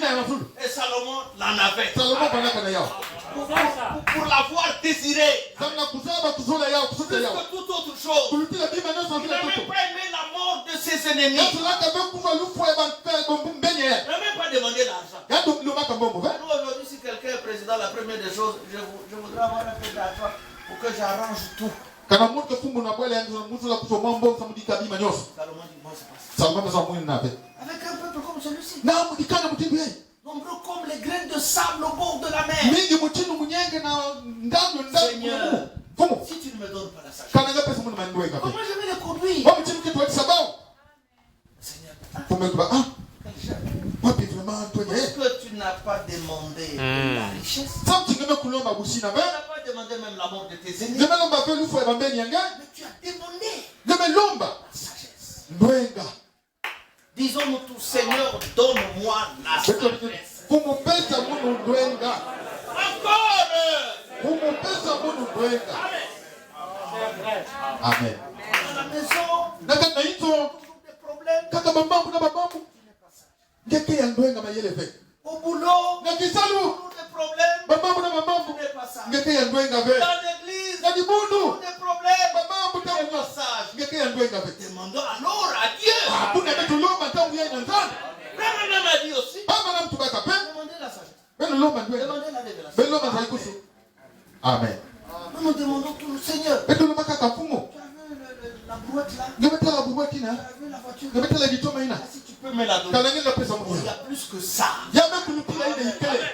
en avait. Salomon banaka na yao. Pour l'avoir désiré. Zamna kuzaba kuzula yao Plus kusuka yao. que toute autre chose. Kulitila bima nyo Il sanzila n'a même tuto. pas aimé la mort de ses ennemis. Yesu laka be kufa lufu e ban bombu mbenye. Il n'a même pas demandé l'argent. Yado lumaka mbombo. Nous aujourd'hui, si quelqu'un est président, la première des choses, je voudrais avoir un peu d'argent pour que j'arrange tout. Kana mtu fumbu na bwele yangu mtu la kusoma mbombo samudika bima nyoso. Salomon dit, moi c'est pas ça. Salomon pesa mwini na be. Avec un peuple comme celui-ci, Na mudikana mutibu yeye. nombreux comme les graines de sable au bord de la mer. Mingi mutinu munyenge na ndavyo Seigneur, Fumu. si tu ne me donnes pas la sagesse, Kana nga pesa mwini manduwe kafe. comment je vais les conduire? Wa mutinu kitu wati sabao. Seigneur, Fumu kuba quel jamais. wapi vraiment Antoine. Est-ce que tu n'as pas demandé la richesse? Sam tingeme kulomba busina Tu be. n'as pas demandé même la mort de tes ennemis. Ngeme lomba fe lufu e bambeni yanga. Mais tu as demandé Ngeme lomba la sagesse. ndwenga. Disons-nous tous, Seigneur, donne-moi la sagesse. Kumupesa munu ndwenga. Encore! Kumupesa munu ndwenga. C'est vrai. Amen. À la maison, Naka na hizo toujours des problèmes. kaka mamambu na babambu. Ngeke ya ndwenga mayele ve. Au boulot, Na kisalu toujours des problèmes. mamambu na Ce mamambu. n'est pas ça. Ngeke ya ndwenga ve. Dans l'église, Na dibundu toujours des problèmes. mamambu Ce n'est ta pas sage. ngeke ya ndwenga ve. Demandons alors à Dieu. Hakuna kitu lomba tangu yeye na nzana. Même un homme a dit aussi. Baba na mtu baka pe. Demandez la sagesse. Beno lomba ndwenga. Demandez la révélation. Beno lomba zaikusu. Amen. Nous nous demandons tout, Seigneur. Beno lomba kaka fumo. Tu as vu la brouette là? Ngeme tala bubuati Tu na. as vu la voiture? Ngeme tala ditoma ina. Ah, si tu peux me la donner. Kana ngenda pesa Il y munu. a plus que ça. Yame kulupila ine ikele.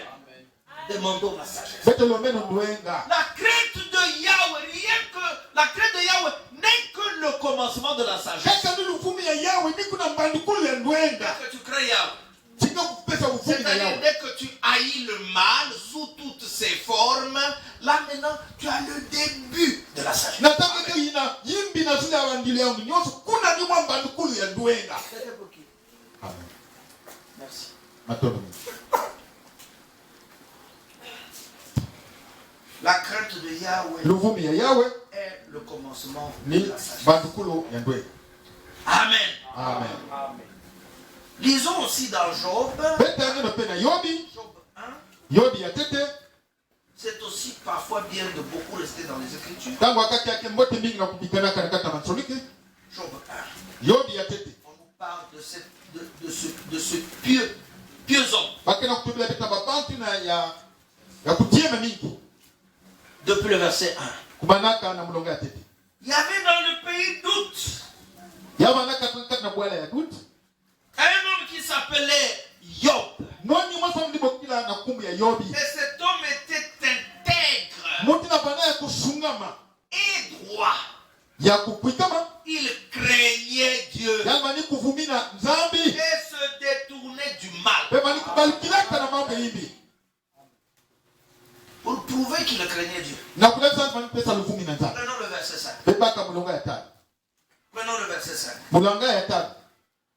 Demandons la sagesse. Beto lomeno ndwenga. La crainte de Yahweh, rien que la crainte de Yahweh n'est que le commencement de la sagesse. Kaka nulu fumi ya yawe ni kuna mbandukulu ya ndwenga. Dès que tu crains Yahweh, Sika kupesa ufumi ya c'est-à-dire yawe. dès que tu haïs le mal sous toutes ses formes, là maintenant tu as le début de la sagesse. Nataka ke ina yimbi na zile awandile yangu nyoso kuna ni mwa mbandukulu ya ndwenga. C'était pour qui? Amen. Merci. Matono. La crainte de Yahweh Luvumi ya yawe est le commencement ni de la sagesse. mbandukulu ya ndwenga. Amen. Amen. Lisons aussi dans Job. Beta ngeno pe na Yobi. Job 1. Yobi ya tete. C'est aussi parfois bien de beaucoup rester dans les Écritures. Tangu wakati yake mbote mingi na kupigana katikati mansoliki. Job 1. Yobi ya tete. On nous parle de ce pieux homme. Bakena kutubila beta babantu na ya kutiema mingi. Depuis le verset 1. Kubanaka na mulonga ya tete. Il y avait dans le pays doute Yamanaka tunkati na bwala ya dut. un homme qui s'appelait Job. Noni mwasa mdi bokila na kumbu ya Yobi. Et cet homme était intègre Muti na bana ya kusungama. et droit. Ya kukwikama. Il craignait Dieu Yalmani kuvumina nzambi. et se détournait du mal. Bemani kubalikilaka na mambo yimbi. Pour prouver qu'il craignait Dieu. Na kuleta mani pesa luvumi na nzambi. Prenons le verset 5. Bebaka mulonga ya tano. Prenons le verset 5. Mulonga ya tano.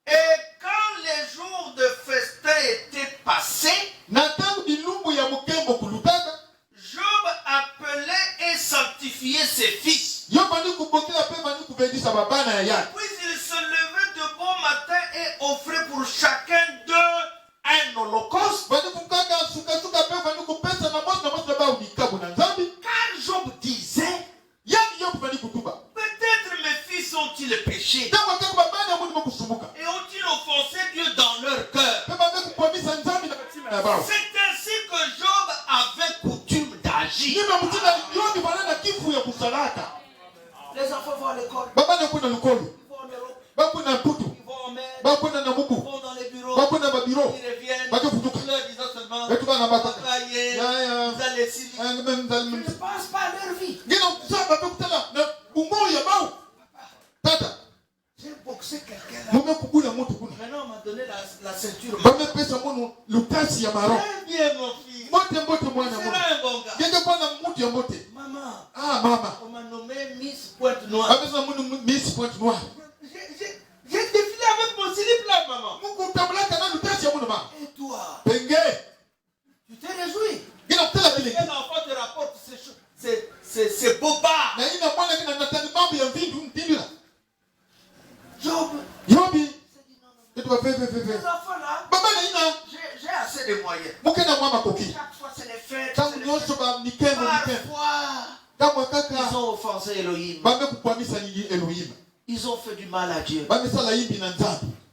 Et quand les jours de festin étaient passés, Na tangu dilumbu ya mukembo kulutaka. Job appelait et sanctifiait ses fils. Yobani kubokila pe mani kubedisa babana ya yaki. Puis il se levait de bon matin et offrait pour chacun d'eux un holocauste. Bani kukaka suka pe bani kupesa na mosi ba unikabu na nzambi. Car Job disait, Yani yobu bani kutuba. peut-être mes fils ont-ils péché Tangu wakati babana ya muni mokusumuka. et ont-ils offensé Dieu dans leur cœur. Pe bani kukwamisa nzambi na katima ya bao. C'est ainsi que Job avait coutume d'agir. Nime mutina yobi bana na kifu ya kusalaka. Les enfants vont à l'école, Babana kuna lukolu. ils vont en Europe, Bakuna mputu. ils vont en mer, Bakuna na ils mubu. vont dans les bureaux, Bakuna babiro. ils reviennent, Bakufutuka. leur disant seulement, Etu bana on va bataka. travailler, Ya. vous allez s'y Ils ne pensent pas à leur vie. Ngina kusaba pe kutala na bungo ya bao. Tata. J'ai boxé quelqu'un là. Mume kubula mutu kuna. Maintenant, on m'a donné la ceinture. Bame pesa mono lutasi ya maro. Très bien, mon fils. Mbote mwana C'est moto. là un bon gars. Genge kwa na mutu ya mbote. Maman, Ah mama. on m'a nommé Miss Pointe Noire. Abesa munu Miss Point Noir. J'ai défilé avec mon slip là, maman. Mungu tabulaka na lutasi ya mono ma. Et toi, Penge. tu t'es réjoui. Gina kutala Quel kile. enfant te rapporte ces bobards. Na ina mwana kina natani mambo ya vindu ndindula. Job, Yobi. s'est dit non, non. Etu ba fe. Ces enfants là, Baba na ina. j'ai assez de moyens. Muke na mama koki. Ils ont offensé Elohim. Ils ont fait du mal à Dieu.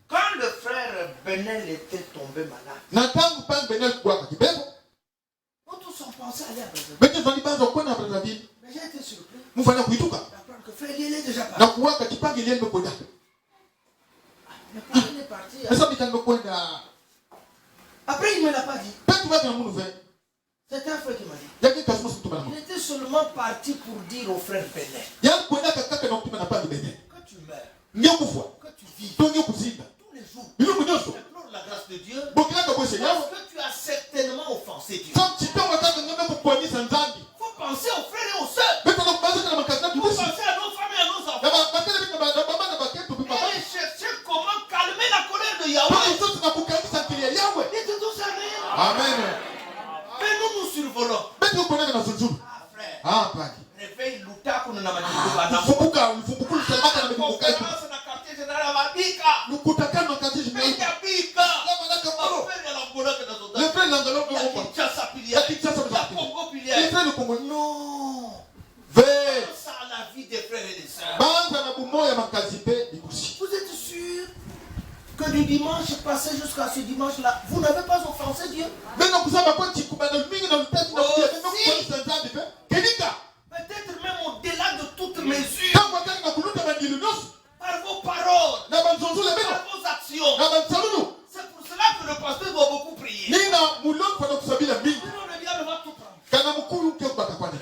Quand le frère Benel était tombé malade, nous tous on pensait aller à Brazzaville. Mais j'ai été surpris d'apprendre que frère Eliel est déjà parti. Le frère est parti. Après, il ne me l'a pas dit. C'est un frère qui m'a dit. Il était seulement parti pour dire au frère Benel que tu meurs, que tu vis tous les jours. Implore la grâce de Dieu parce que tu as certainement offensé Dieu. Il faut penser aux frères et aux sœurs. Il faut penser à nos femmes et à nos enfants. Et chercher comment calmer la colère de Yahweh. Dites tous amen. Mais nous survolons. Ah frère. Réveille l'outa qu'on a dit. Non. Ça à la vie des frères et des sœurs. Vous êtes sûr que du dimanche passé jusqu'à ce dimanche-là, vous n'avez pas offensé Dieu? Peut-être même au-delà de toute mesure. Par vos paroles, par vos actions. C'est pour cela que le pasteur doit beaucoup prier. Le diable va tout prendre. Le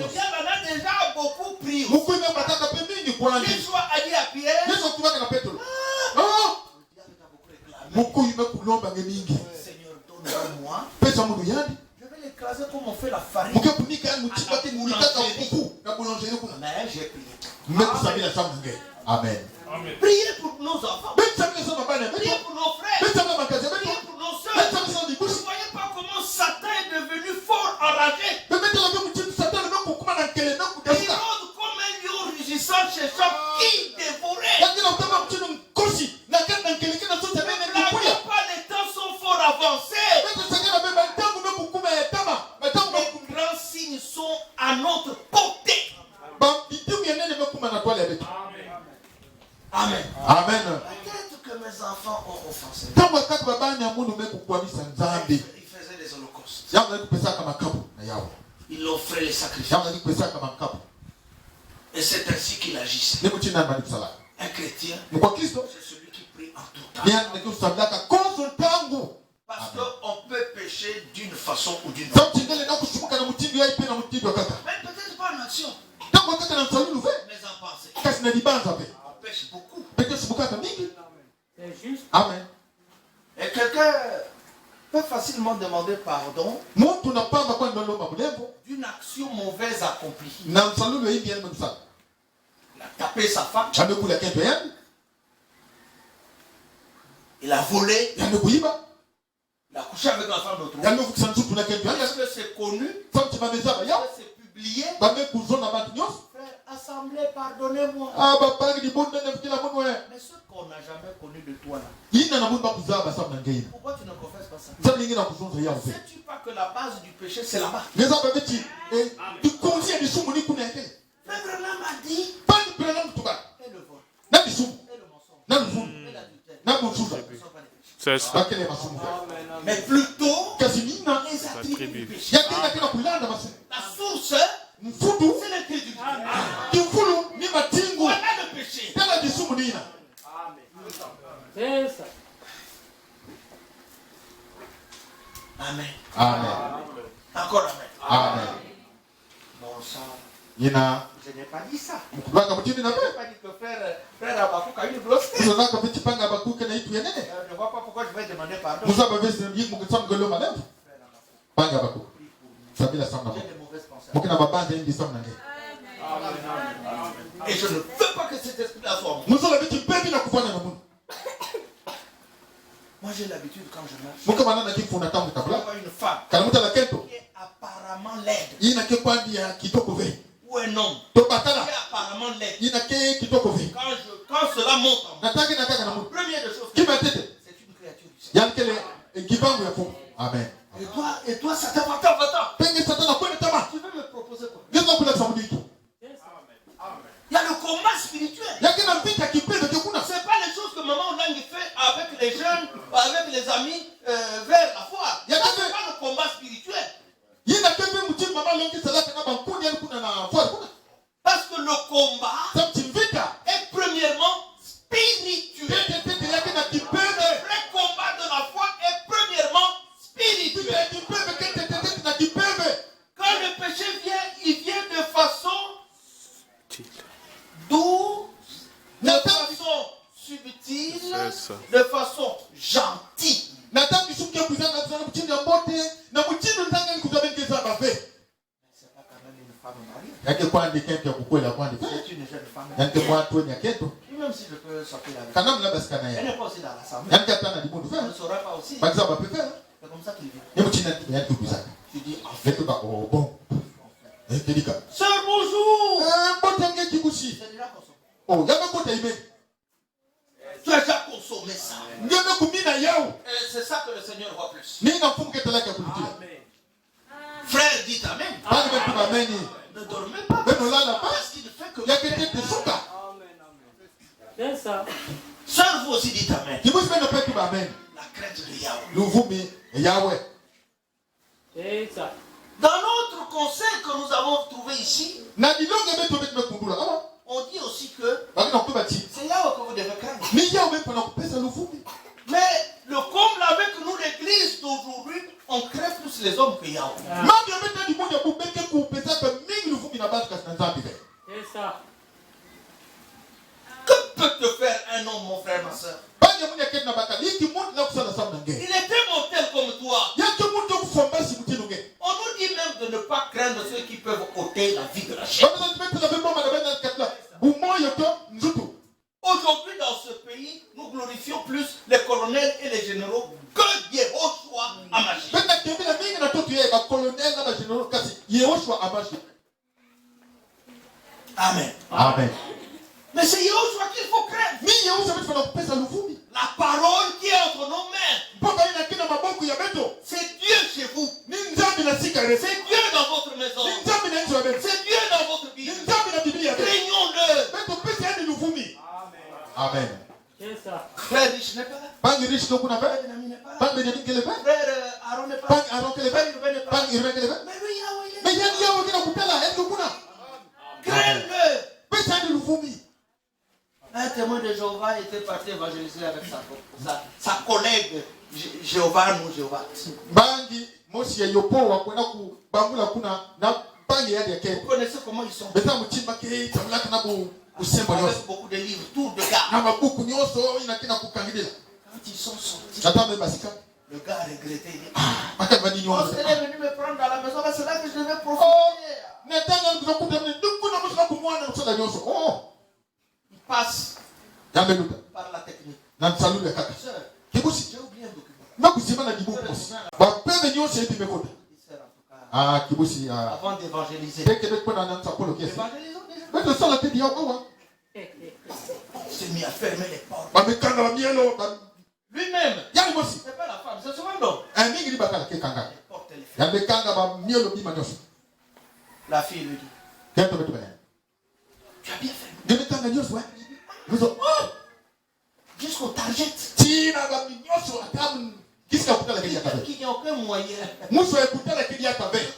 diable en a déjà beaucoup pris. Yeshua a dit à Pierre, le diable t'a beaucoup réclamé. Seigneur, donne-moi. Je vais l'écraser comme on fait la farine. Mais j'ai prié. Amen. Priez pour nos enfants. Priez pour nos frères. Priez pour nos soeurs. Vous ne voyez pas comment Satan est devenu fort enragé. Il rôde comme un lion rugissant cherchant qui dévorer. Ne blâmez pas, les temps sont fort avancés. Les grands signes sont à notre portée. Amen. Peut-être que mes enfants ont offensé. Ils faisaient des holocaustes. Ils offraient les sacrifices. Et c'est ainsi qu'il agissait. Un chrétien, c'est celui qui prie en tout temps. Parce qu'on peut pécher d'une façon ou d'une autre. Mais peut-être pas en action. Mais en pensée. On pêche beaucoup. C'est juste. Amen. Et quelqu'un peut facilement demander pardon d'une action mauvaise accomplie. Il a tapé sa femme. Il a volé. Il a couché avec la femme d'autrui. Est-ce que c'est connu? Est-ce que c'est publié? Frère, assemblée, pardonnez-moi. Mais ce qu'on n'a jamais connu de toi là, pourquoi tu ne confesses pas ça? Sais-tu pas que la base du péché c'est là-bas? Frère Branham a dit, et le vol, et le mensonge, et l'adultère, ne sont pas des péchés. Mais plutôt les attributs du péché. La source, c'est l'incrédulité. Voilà le péché. C'est ça. Amen. Amen. Encore amen. Amen. Bon sang, Yina. je n'ai pas dit ça. Je Baka mutini na n'ai pas dit que frère Abakouk a une grosse tête. Kuzana kabiti panga bakuke na itu Je ne vois pas pourquoi je vais demander pardon. Musa bavesi ngi mukitsam golo malem. Panga baku. Sabila samna. J'ai des mauvaises pensées. Mukina babande ndi samna nge. Et je ne veux pas que cet esprit-là soit moi. Musa labiti pepi na kufanya na mungu. Moi j'ai l'habitude quand je marche. Muka manana kifuna tamu Je kabla. vois une femme Kana muta la kento. qui est apparemment laide. Yina ke kwandi ya kitoko ve. Ou un homme To qui batala. est apparemment laide. Yina ke kitoko ve. Quand cela monte en moi, Nataki na kaka na mungu. première des choses, Kiba tete. c'est une créature du Seigneur. Yankele kibangu ya fungu. Amen. Et toi, Satan, va-t'en. Penge satana kwenda tama. Tu veux me proposer quoi? Yesu kula samuditu. C'est Parce que le combat est premièrement spirituel. Le vrai combat de la foi est premièrement spirituel. Quand le péché vient, il vient de façon douce, de façon subtile, de façon gentille. Mais c'est pas quand même une femme mariée. C'est une jeune femme. Et même si je peux sortir avec elle, elle n'est pas aussi dans l'assemblée. Elle ne saura pas aussi. C'est comme ça qu'il vit. Tu dis, en fait, Sœur, bonjour. C'est déjà consommé. Tu as déjà consommé ça. Et c'est ça que le Seigneur voit plus. Frère, dites Amen. Ne dormez pas. Parce qu'il ne fait que C'est ça. Sœur, vous aussi dites Amen. La crainte de Yahweh. C'est ça. Dans notre conseil que nous avons trouvé ici, on dit aussi que c'est Yahweh que vous devez craindre. Mais le comble avec nous, l'église d'aujourd'hui, on craint plus les hommes que Yahweh. C'est ça. Que peut te faire un homme, mon frère, ma soeur? Il était mortel comme toi. On nous dit même de ne pas craindre ceux qui peuvent ôter la vie de la chair. Aujourd'hui, dans ce pays, nous glorifions plus les colonels et les généraux que Yehoshua Hamashiach. Amen. Amen. Mais c'est Yehoshua qu'il faut craindre. La parole qui est entre nos mains. C'est Dieu chez vous. C'est Dieu dans votre maison. C'est Dieu dans votre vie. Craignons-le. Amen. C'est ça. Frère riche n'est pas là. Frère Benjamin n'est pas là. Frère Aaron n'est pas là. Frère Irvin n'est pas là. Mais lui, Yahweh, il est là. Crains-le. Un témoin de Jéhovah était parti évangéliser avec sa collègue Jéhovah, nous Jéhovah. Vous connaissez comment ils sont? Avec beaucoup de livres, tour de gars. Quand ils sont sortis, le gars a regretté. Il dit, oh, c'est venu me prendre dans la maison, mais c'est là que je devais profiter. Il passe par la technique. Sœur, j'ai oublié un document. Il sert en tout cas, avant d'évangéliser. Il s'est mis à fermer les portes. Lui-même, c'est pas la femme, c'est souvent l'homme. Les portes, les fermes. La fille lui dit, tu as bien fait. Jusqu'au target. Qu'il n'y a aucun moyen que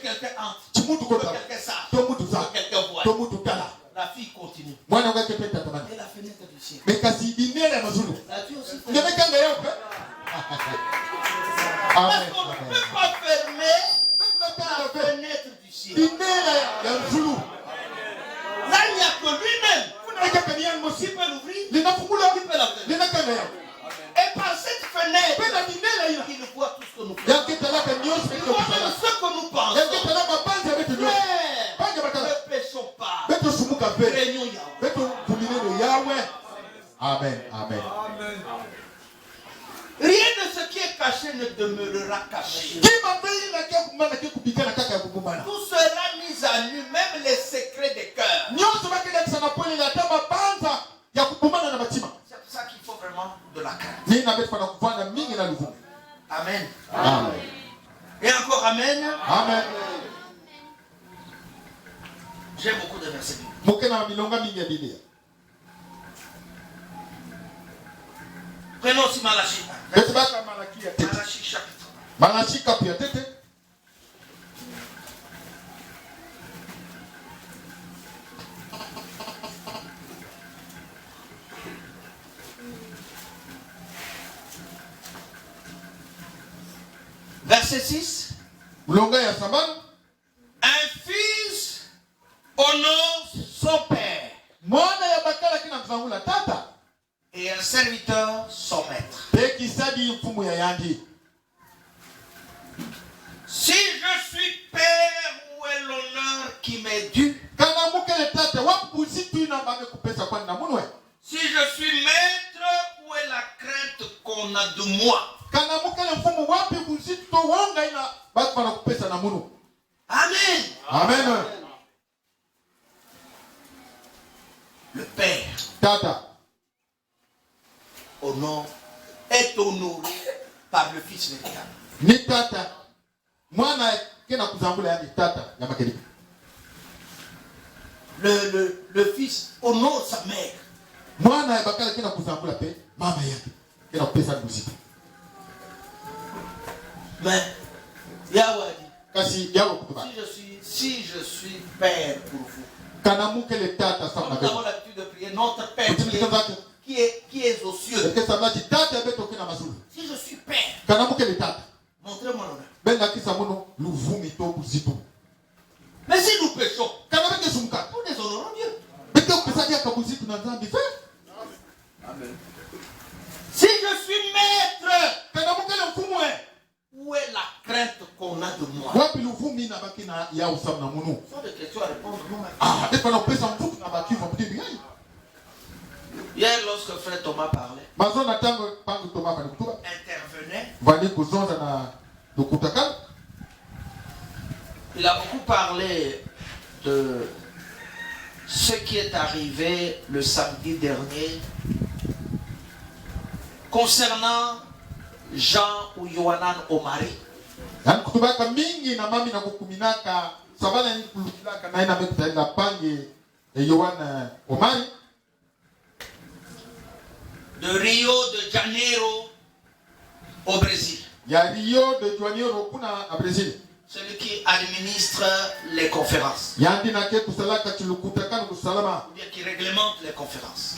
quelqu'un entre, que quelqu'un sache, que quelqu'un voit. La fille continue. Et la fenêtre du ciel. La fille aussi fait. Parce qu'on ne peut pas fermer la fenêtre du ciel. Là, il n'y a que lui-même qui peut l'ouvrir, qui peut la fermer. Et par cette fenêtre, il voit tout ce que nous faisons. Il voit même ce que nous pensons. Frère, ne péchons pas. Craignons Yahweh. Amen. Amen. Rien de ce qui est caché ne demeurera caché. Tout sera mis à nu, même les secrets des cœurs. C'est pour ça qu'il faut vraiment de la crainte. Amen. Amen. Et encore Amen. Amen. J'aime beaucoup de versets. Prenons aussi Malachie. Malachie chapitre. Verset 6. Un fils honore son père. Et un serviteur son maître. Si je suis père, où est l'honneur qui m'est dû? Si je suis maître, où est la crainte qu'on a de moi? Amen. Amen. Le père est honoré par le fils véritable. Le fils honore sa mère. Mais Yahweh dit, si je suis père pour vous, nous avons l'habitude de prier notre Père qui est aux cieux. Si je suis père, montrez-moi l'honneur. Mais si nous péchons, nous déshonorons Dieu. Si je suis maître, où est la crainte qu'on a de moi? Ce sont des questions à répondre nous-mêmes. Hier, lorsque frère Thomas parlait, intervenait, il a beaucoup parlé de ce qui est arrivé le samedi dernier concernant Jean ou Yohanan Omari. De Rio de Janeiro au Brésil. Celui qui administre les conférences. Ou bien qui réglemente les conférences.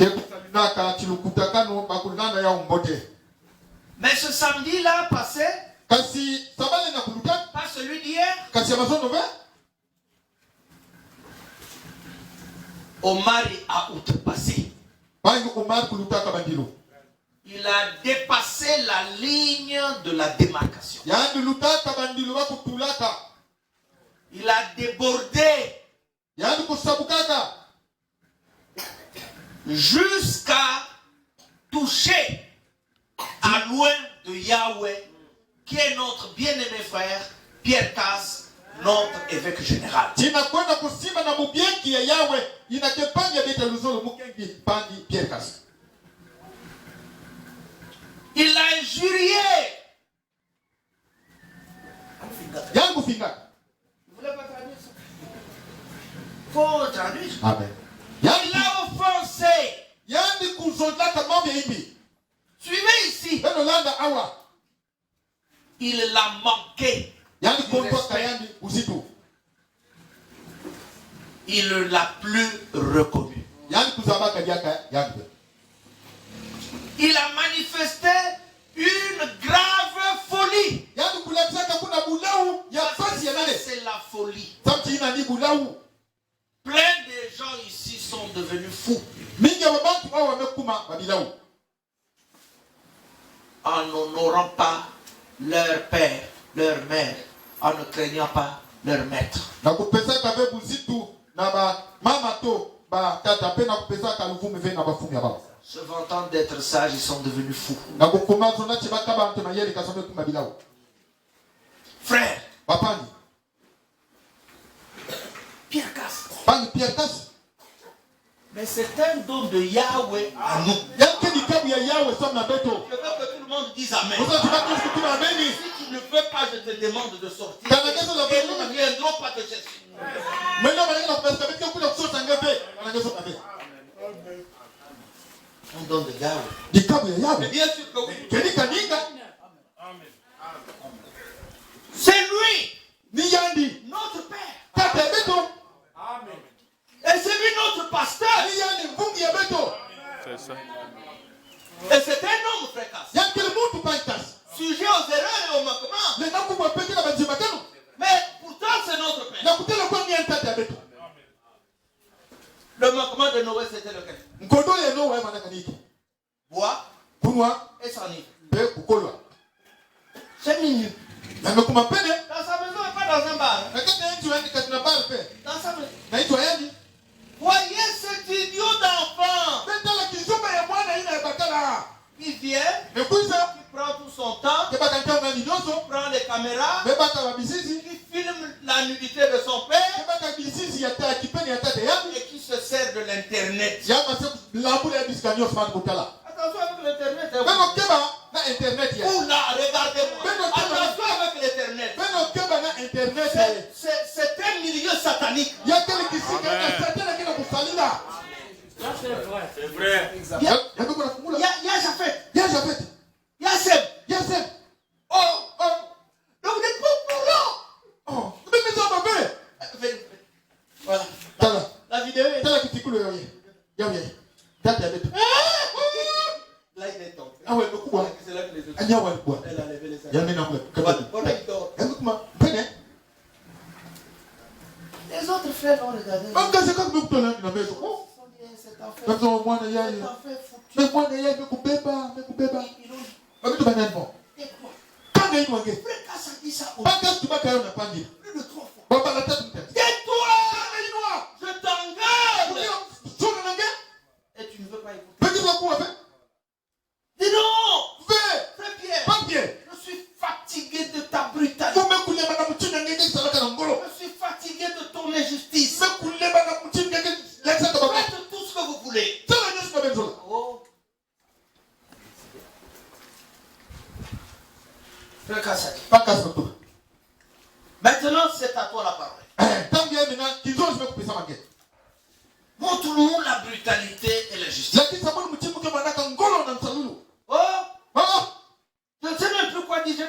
Mais ce samedi-là passé, pas celui d'hier, Omari a outrepassé. Il a dépassé la ligne de la démarcation. Il a débordé jusqu'à toucher à loin de Yahweh, qui est notre bien-aimé frère Pierre Casse, notre évêque général. Il l'a injurié. Vous voulez pas traduire ça? Faut traduire. Amen. Il l'a offensé. Suivez ici. Il l'a manqué. Il ne l'a plus reconnu. Il a manifesté une grave folie. C'est la folie. Plein de gens ici sont devenus fous en n'honorant pas leur père, leur mère, en ne craignant pas leur maître. Se vantant d'être sages, ils sont devenus fous. Frère, Pierre Casse. Mais c'est un don de Yahweh à nous. Je veux que tout le monde dise Amen. Si tu ne peux pas, je te demande de sortir. Et nous ne viendrons pas te chercher. Un don de Yahweh. Mais bien sûr que oui. C'est lui, notre Père. Amen. Et c'est lui notre pasteur. C'est ça. Et c'est un homme, frère Casse. sujet aux erreurs et aux manquements. Mais pourtant, c'est notre Père. Le manquement de Noé, c'était lequel? Boire et s'enivrer. C'est mignon. Dans sa maison et pas dans un bar. Dans sa maison. Voyez cet idiot d'enfant. Il vient, il prend tout son temps, il prend les caméras, il filme la nudité de son père et qui se sert de l'internet. Attention avec l'internet. Oula, regardez-moi. Attention avec l'internet. C'est un milieu satanique. Ça, c'est vrai. C'est vrai. Il y a Japhet. Il y a Seb. Oh. Donc vous n'êtes pas au courant. Voilà. La vidéo est... Là, il est tombé. C'est là que les autres... Elle a levé les ailes. Les autres frères l'ont regardé. Cet plus de 3 fois. Tais-toi! Je t'engage! Et tu ne veux pas écouter. Dis non! Fais bien. Je suis fatigué de ta brutalité. Je suis fatigué de ton injustice. Faites tout ce que vous voulez. Oh. Maintenant, c'est à toi la parole. Montre-nous la brutalité et la justice. Oh! Je ne sais même plus quoi dire. Je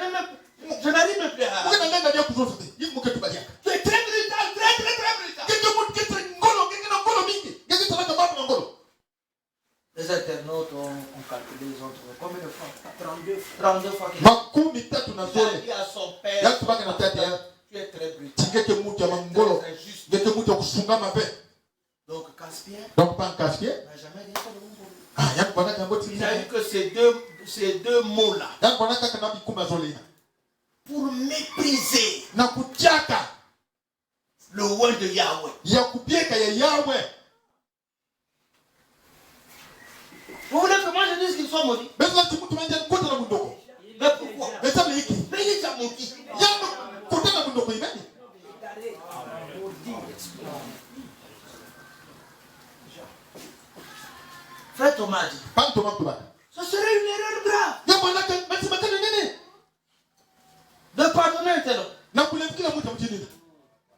n'arrive même plus à... Tu es très brutal, très brutal. Les internautes ont calculé les autres. Combien de fois? 32 fois. Il a dit à son père, tu es très brutal. Très injuste. Donc Caspien n'a jamais rien fait de bon pour lui. Il n'a eu que ces deux mots-là pour mépriser le oint de Yahweh. Vous voulez que moi je dise qu'ils sont maudits? Mais pourquoi? Mais il est déjà maudit. Frère Thomas dit, ce serait une erreur grave de pardonner un tel homme.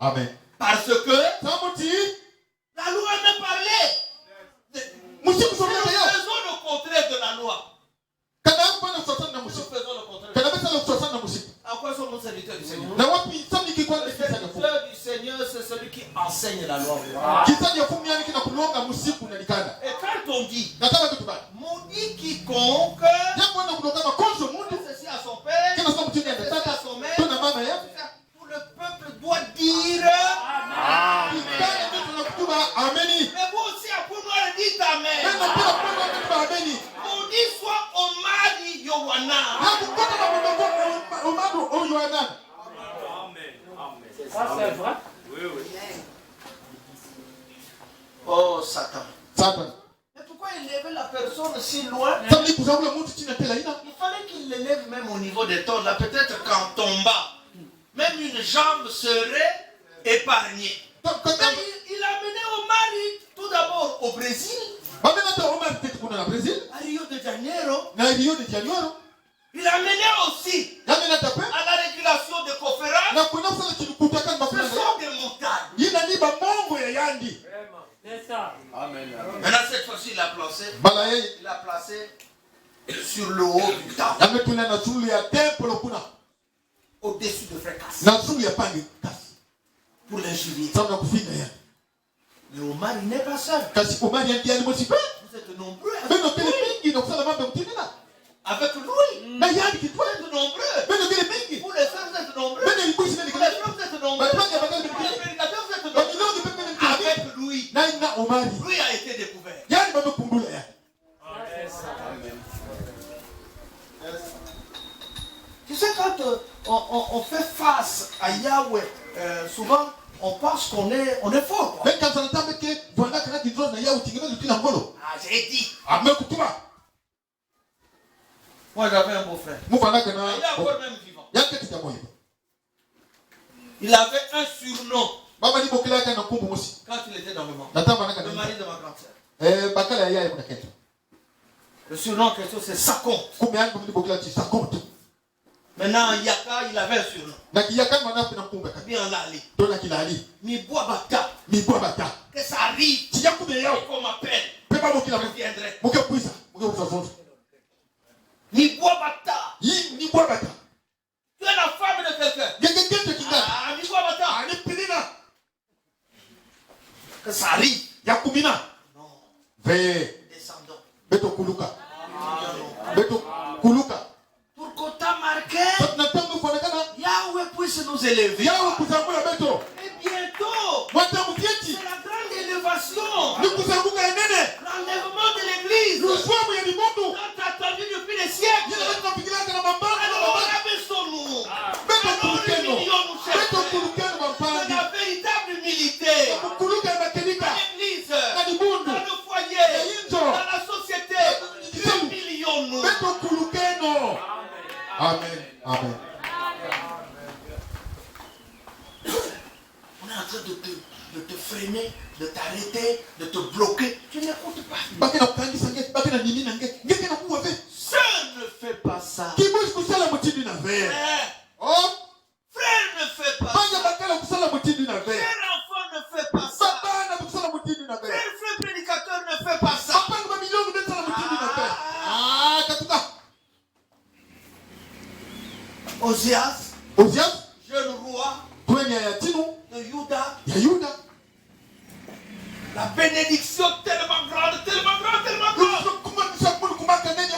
Amen. Parce que la loi m'a parlé. Nous faisons le contraire de la loi. Nous faisons le contraire. À quoi sommes-nous serviteurs du Seigneur? Le serviteur du Seigneur, c'est celui qui enseigne la loi. Et quand on dit maudit quiconque, ceci à son père, ceci à son mère, tout le peuple doit dire Amen. Mais vous aussi, à vous nous dites Amen. Maudit soit Omari Yowana. Ça, c'est vrai. Oui. Oh, Satan. Mais pourquoi il levait la personne si loin? Il fallait qu'il l'élève même au niveau des tôles. Là, peut-être qu'en tombant, même une jambe serait épargnée. Mais il a mené Omari tout d'abord au Brésil, à Rio de Janeiro. Il a mené aussi à la régulation de Kofera. Ce sont des montagnes. C'est ça. Amen. Maintenant, cette fois-ci, il a placé sur le haut du temple, au-dessus de Frécasse, pour l'injurier. Mais Omar, il n'est pas seul. Vous êtes nombreux. Avec lui. Na yani kitwa. Vous êtes nombreux. Beno vile mingi. Pour les frères, vous êtes nombreux. Beno ilibushi Pour beno les frères, vous êtes nombreux. Beno beno beno Pour les prédicateurs, vous êtes beno nombreux. beno beno Avec lui. na ina Omari. Lui a été découvert. Yani bame kumbula ya. Tu sais, quand on fait face à Yahweh, souvent on pense qu'on est fort. Quoi. Ben quand ça n'entend que voilà kana kidro na ya utingena lutina ngolo. Ah, j'ai dit. Amekutuma. Moi, j'avais un beau-frère. Mufana Il est kana. encore même vivant. Yake titamoyo. Il avait un surnom Baba ni bokila kana kumbu musi. quand il était dans le monde. Natamba na Le kana. mari de ma grande-sœur. Bakala ya kuna ketu. Le surnom en question, c'est Sakon. Kumbe yangu ni bokila ti ça compte. Maintenant, Yaka, il avait un surnom. Na kiyaka mana pena kumbe ka. Bien Lali. Dona kilali. Mi bois bata. Mi boa bata. Que ça arrive. Ti yaku be yao. Qu'on m'appelle. Peba bokila Je mo. viendrai. Muke puisa. Muke ufafonza. Mi bois bata. Yi ni boa bata. Tu es la femme de quelqu'un. Gege kinga. Ah, mi bois bata. Ani pinina. Que ça arrive. Yakumina. Non. Ve. Descendons. Beto kuluka. Beto kuluka. Pour qu'on t'a marqué, Natangu fana kana. Yahweh puisse nous élever. Yao kuzangula beto. Et bientôt, Watamu kieti. c'est la grande élévation. Ni kuzanguka enene. L'enlèvement de l'église. Ruswamu ya limundu. Quand attendu depuis des siècles. Yile beto napigilaka na mambanga. Alors, abaissons-nous. Beto Alors, kulukeno. humilions-nous, chers Beto frères. kulukeno C'est mampandi. la véritable humilité. Kuluka ya makenika. Dans l'église, Na limundu. dans le foyer, Inzo. dans la société. Humilions-nous. Beto kulukeno. Amen. Amen. On est en train de te freiner, de t'arrêter, de te bloquer. Tu n'écoutes pas. Bakena kukangisa ngeke. Bakena nini na ngeke. Ngeke na kuwa ve. Seul ne fais pas ça. Kibushi kusala mutindi na ve. Frère, Oh. frère, ne fais pas Banya ça. bakala kusala mutindi na ve. Frère enfant, ne fais pas ça. Babana kusala mutindi na ve. Frère prédicateur, ne fais pas ça. Bapanga mamilioni kusala mutindi na ve. Ah, katuka. Osias, Ozias. jeune roi Tuenya ya tinu. de Juda, Ya Yuda. la bénédiction tellement grande, tellement grande, tellement grande. Kumaka nene.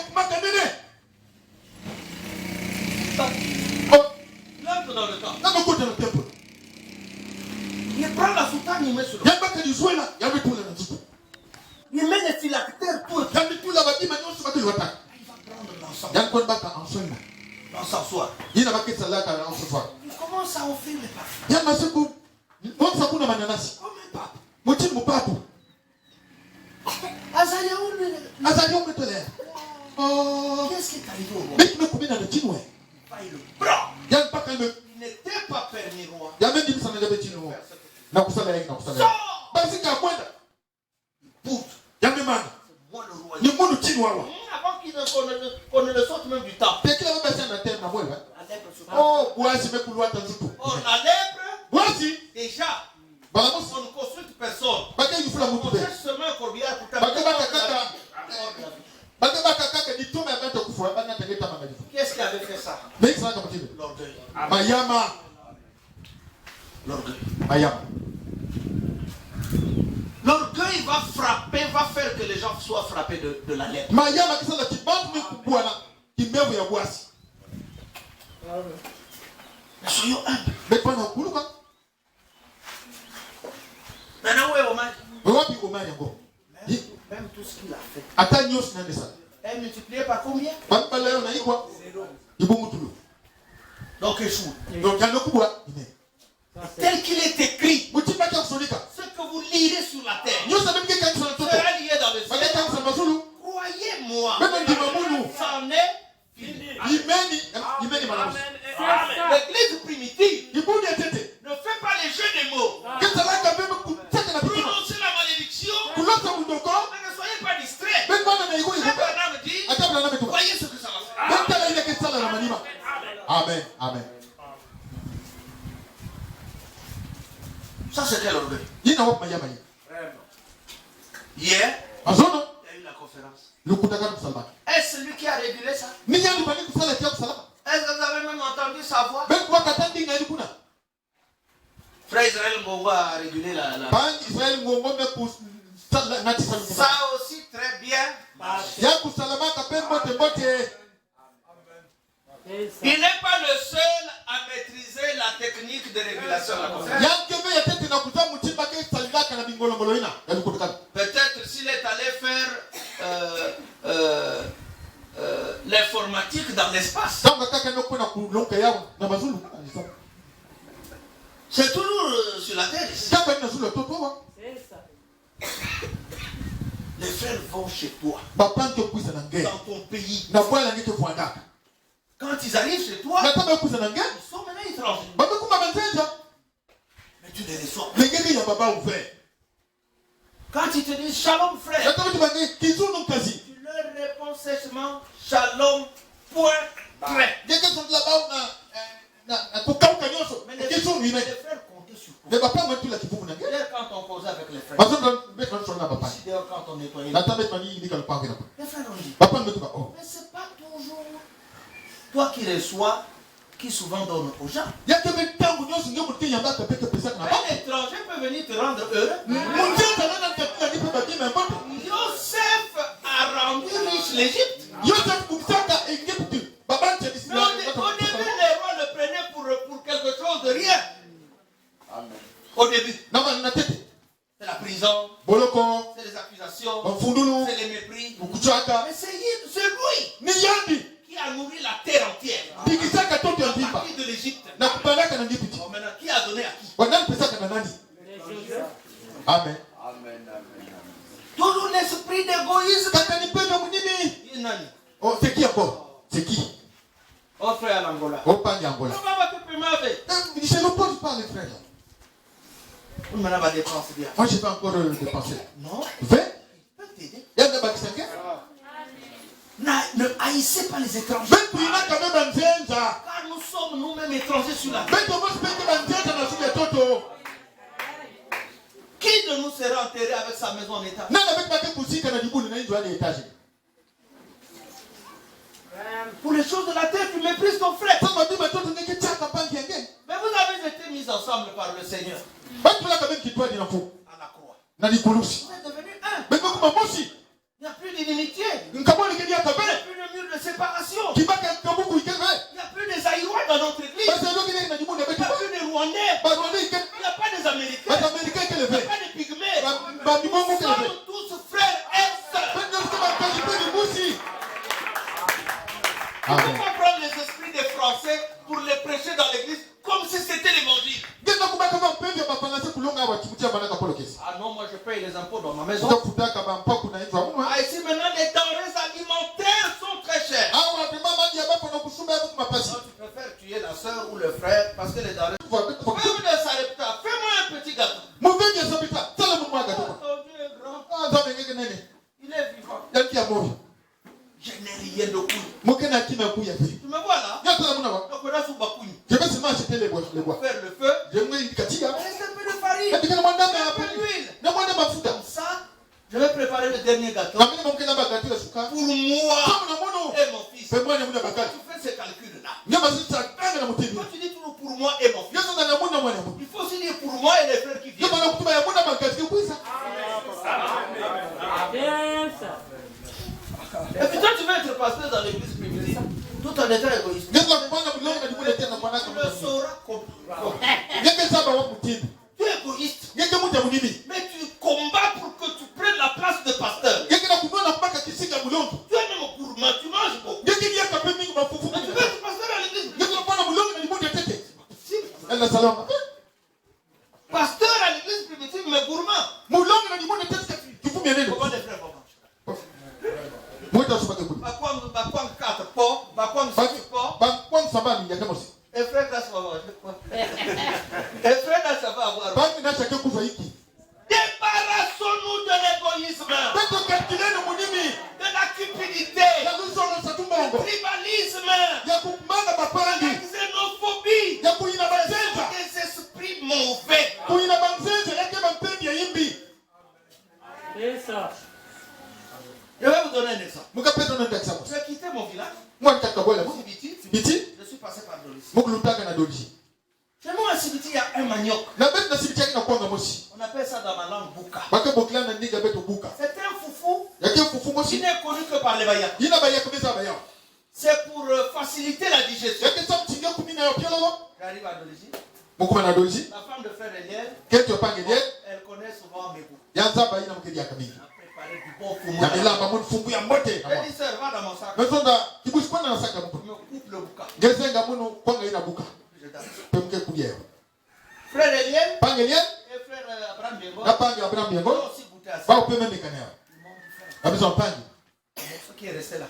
Il entre dans le temple. Na makuta na temple. Il prend la soutane, il met sur le. Yambaka ni swela. Yametula na zuku. Il met les phylactères tout. Yametula badima nyonso bakili wataka. Il va prendre l'ensemble. Yankon baka en swela. Dans s'asseoir. Yina bakisa laka na en sofa. Il commence à offrir les parfums. Yama siku. Bonsa kuna mananasi. Comme un pape. Mutini mupapu. Azaria, où lui? Azali umetolea. Oh. Qu'est-ce qui est arrivé au roi? Beki mekumina na tinwe. Il faille le bras. Yan paka me. Il n'était pas permis, roi. Yamendi msana jabe tinwe. Na kusala yake na kusala. Sors! Basi kakwenda. Bout. Yamemana. C'est moi le roi. Ni mundu tinwe wa. Avant qu'on ne le sorte même du temple. Tekila baba sana tena na mwewe. La lèpre se Oh, bwasi mekulwa tanzuku. Or, la lèpre, Bwasi. déjà, Balamusi. on ne consulte personne. Baka yifula On mutu be. cherche seulement un corbillard pour Baka t'amener baka hors de la kaka. vie. Hors de la vie. Baka baka kaka ditume abata kufa bana tegeta mangalifu. Qui est-ce qui avait fait ça? Beki sana kama tibe. L'orgueil. Mayama. L'orgueil. Mayama. L'orgueil va frapper, va faire que les gens soient frappés de la lèpre. Mayama kisala kibantu mikubwana. Kimevu ya bwasi. Mais soyons humbles. Bekwana kuluka. Maintenant, où est Omar? Wapi Omari yango? Même tout ce qu'il a fait. Ata nyos nande sana. est multiplié par combien? Bamba leo na ikwa. Ibungu tulu. Donc échoue. Donc yano kubwa. Ine. Tel qu'il est écrit, Mutima kia kusonika. ce que vous lirez sur la terre Nyosa bemike kanisa na toto. sera lié dans le Baka ciel. kanisa mazulu. Croyez-moi, Bebe ndima mulu. c'en est fini. Imeni manamusi. L'église primitive Ibuni etete. ne fait pas les jeux des mots. Ketalaka bebe kutaka na pitima. Prononcez la malédiction, Kulota mundoko. mais ne soyez pas distraits. Ben bana na iko Le iko. Branham dit, Akabla na metu. voyez ce que ça va faire. Ben tala ile kesala na manima. Amen. Amen. Ça, c'est quel orgueil? Yina wap mayama yi. Hier, Azono. il y a eu la conférence. Lukutaka kusalama. Est-ce celui qui a régulé ça? Ni yani bani kusala kia kusalama. Est-ce que vous avez même entendu sa voix? Ben kwa katandi ngani kuna. Frère Israël Ngongo a régulé la... Ban Israel ngongo me kusala nati salu. Ça aussi, très bien. Ya kusalama kapembo te bote. Il n'est pas le seul à maîtriser la technique de régulation de la conscience. Peut-être s'il est allé faire l'informatique dans l'espace. C'est toujours sur la terre ici. Les frères vont chez toi, dans ton pays. Quand ils arrivent chez toi, ils sont maintenant étrangers. Mais tu les reçois. Quand ils te disent shalom frère, tu leur réponds sèchement shalom point trait. Mais les frères comptaient sur toi. D'ailleurs, quand on causait avec les frères, quand on nettoyait, les frères ont dit, mais c'est pas toujours toi qui reçois, qui souvent donne aux gens. Un étranger peut venir te rendre heureux. Joseph a rendu riche l'Égypte. Mais au début, les rois le prenaient pour quelque chose de rien. Amen. Au début. C'est la prison. C'est les accusations. C'est les mépris. Mais c'est lui qui a nourri la terre entière. À partir de l'Égypte. Maintenant, qui a donné à qui? Amen. Toujours l'esprit d'égoïsme. Oh, c'est qui encore? C'est qui? Oh frère l'Angola. Oh, pas l'Angola. Comment va te primer? Je ne pose pas les frères. Maintenant, va dépenser bien. Moi, je vais encore dépenser. Non. 20? Peut t'aider. Il y a des bâtisses. Ne haïssez pas les étrangers. Car nous sommes nous-mêmes étrangers sur la terre. Qui de nous sera enterré avec sa maison en état? Pour les choses de la terre, tu méprises ton frère. Mais vous avez été mis ensemble par le Seigneur. À la croix. Vous êtes devenus un. Il n'y a plus d'inimitié. Il n'y a plus de mur de séparation. Il n'y a plus des Aïrois dans notre église. Il n'y a plus des Rwandais. Il n'y a pas des Américains. Il n'y a pas des Pygmées. Nous sommes tous frères et sœurs. On ne peut pas prendre les esprits des Français pour les prêcher dans l'église comme si c'était l'évangile. Ah non, moi je paye les impôts dans ma maison. Ah, ici maintenant les denrées alimentaires sont très chères. Non, tu préfères tuer la soeur ou le frère parce que les denrées. Fais-moi un petit gâteau. Ton Dieu est grand. Il est vivant. Je n'ai rien de couille. Tu me vois là? Je vais seulement acheter les bois. Faire le feu. Je vais Reste un peu de farine. Un peu d'huile. Comme ça, je vais préparer le dernier gâteau. Pour moi et mon fils. Tu fais ces calculs-là. Quand tu dis toujours pour moi et mon fils, il faut aussi dire pour moi et les frères qui viennent. Et puis toi, tu veux être pasteur dans l'église primitive, tout en étant égoïste. Tu le sauras comprendre. Tu es égoïste. Mais tu combats pour que tu prennes la place de pasteur. Tu es même gourmand, tu manges beaucoup. Mais tu veux être pasteur dans l'église. Pasteur à l'église primitive, mais gourmand. Comment les frères vont manger? Bakwang 4 pots, Bakwang 6 pots. Et frère Nash va manger quoi? Et frère Nash va avoir. Débarrassons-nous de l'égoïsme, de la cupidité, du tribalisme, de la xénophobie, des esprits mauvais. C'est ça. Je vais vous donner un exemple. Je vais quitter mon village. Sibiti. Je suis passé par Dolici. Chez moi à Sibiti, il y a un manioc. On appelle ça dans ma langue Bouka. C'est un foufou qui n'est connu que par les Bayak. C'est pour faciliter la digestion. J'arrive à l'origine. La femme de frère Eliel, elle connaît souvent mes goûts. Elle a préparé du bon fumou. Elle dit, sœur, va dans mon sac. Je me coupe le boucan. Je danse. Frère Eliel et frère Abraham Biengo ont aussi goûté à ça. Ils m'ont dit, frère, ce qui est resté là.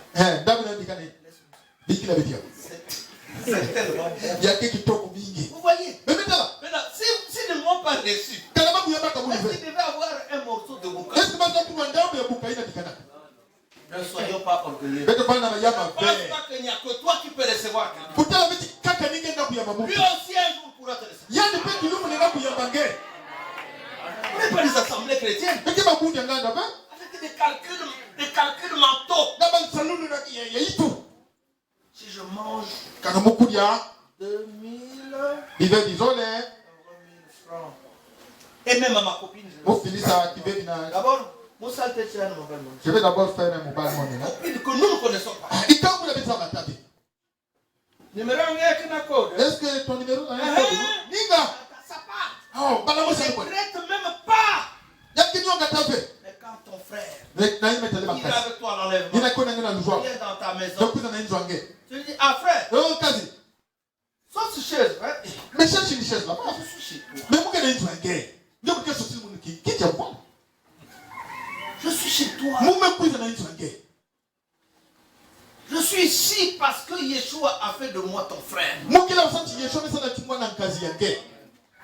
C'est tellement bon. Vous voyez? Maintenant, s'ils ne m'ont pas reçu, est-ce qu'il devait avoir un morceau de boucan? Ne soyons pas orgueilleux. Ne pense pas qu'il n'y a que toi qui peux recevoir. Lui aussi un jour pourra te recevoir. Vous n'êtes pas des assemblées chrétiennes avec des calculs mentaux. Si je mange 2000 francs, et même à ma copine, d'abord, je vais d'abord faire un mobile money. copine que nous ne connaissons pas. Numéro 1 est un code. Est-ce que ton numéro a un code? Ça part. Oh, On ne traite même pas. Mais quand ton frère il est avec toi à l'enlèvement, il vient dans ta maison, tu lui dis, ah frère, sauf si chaise, hein? Mais cherche une chaise là-bas. Je suis chez toi. Mais moi, je Je suis chez toi. Je suis ici parce que Yeshua a fait de moi ton frère.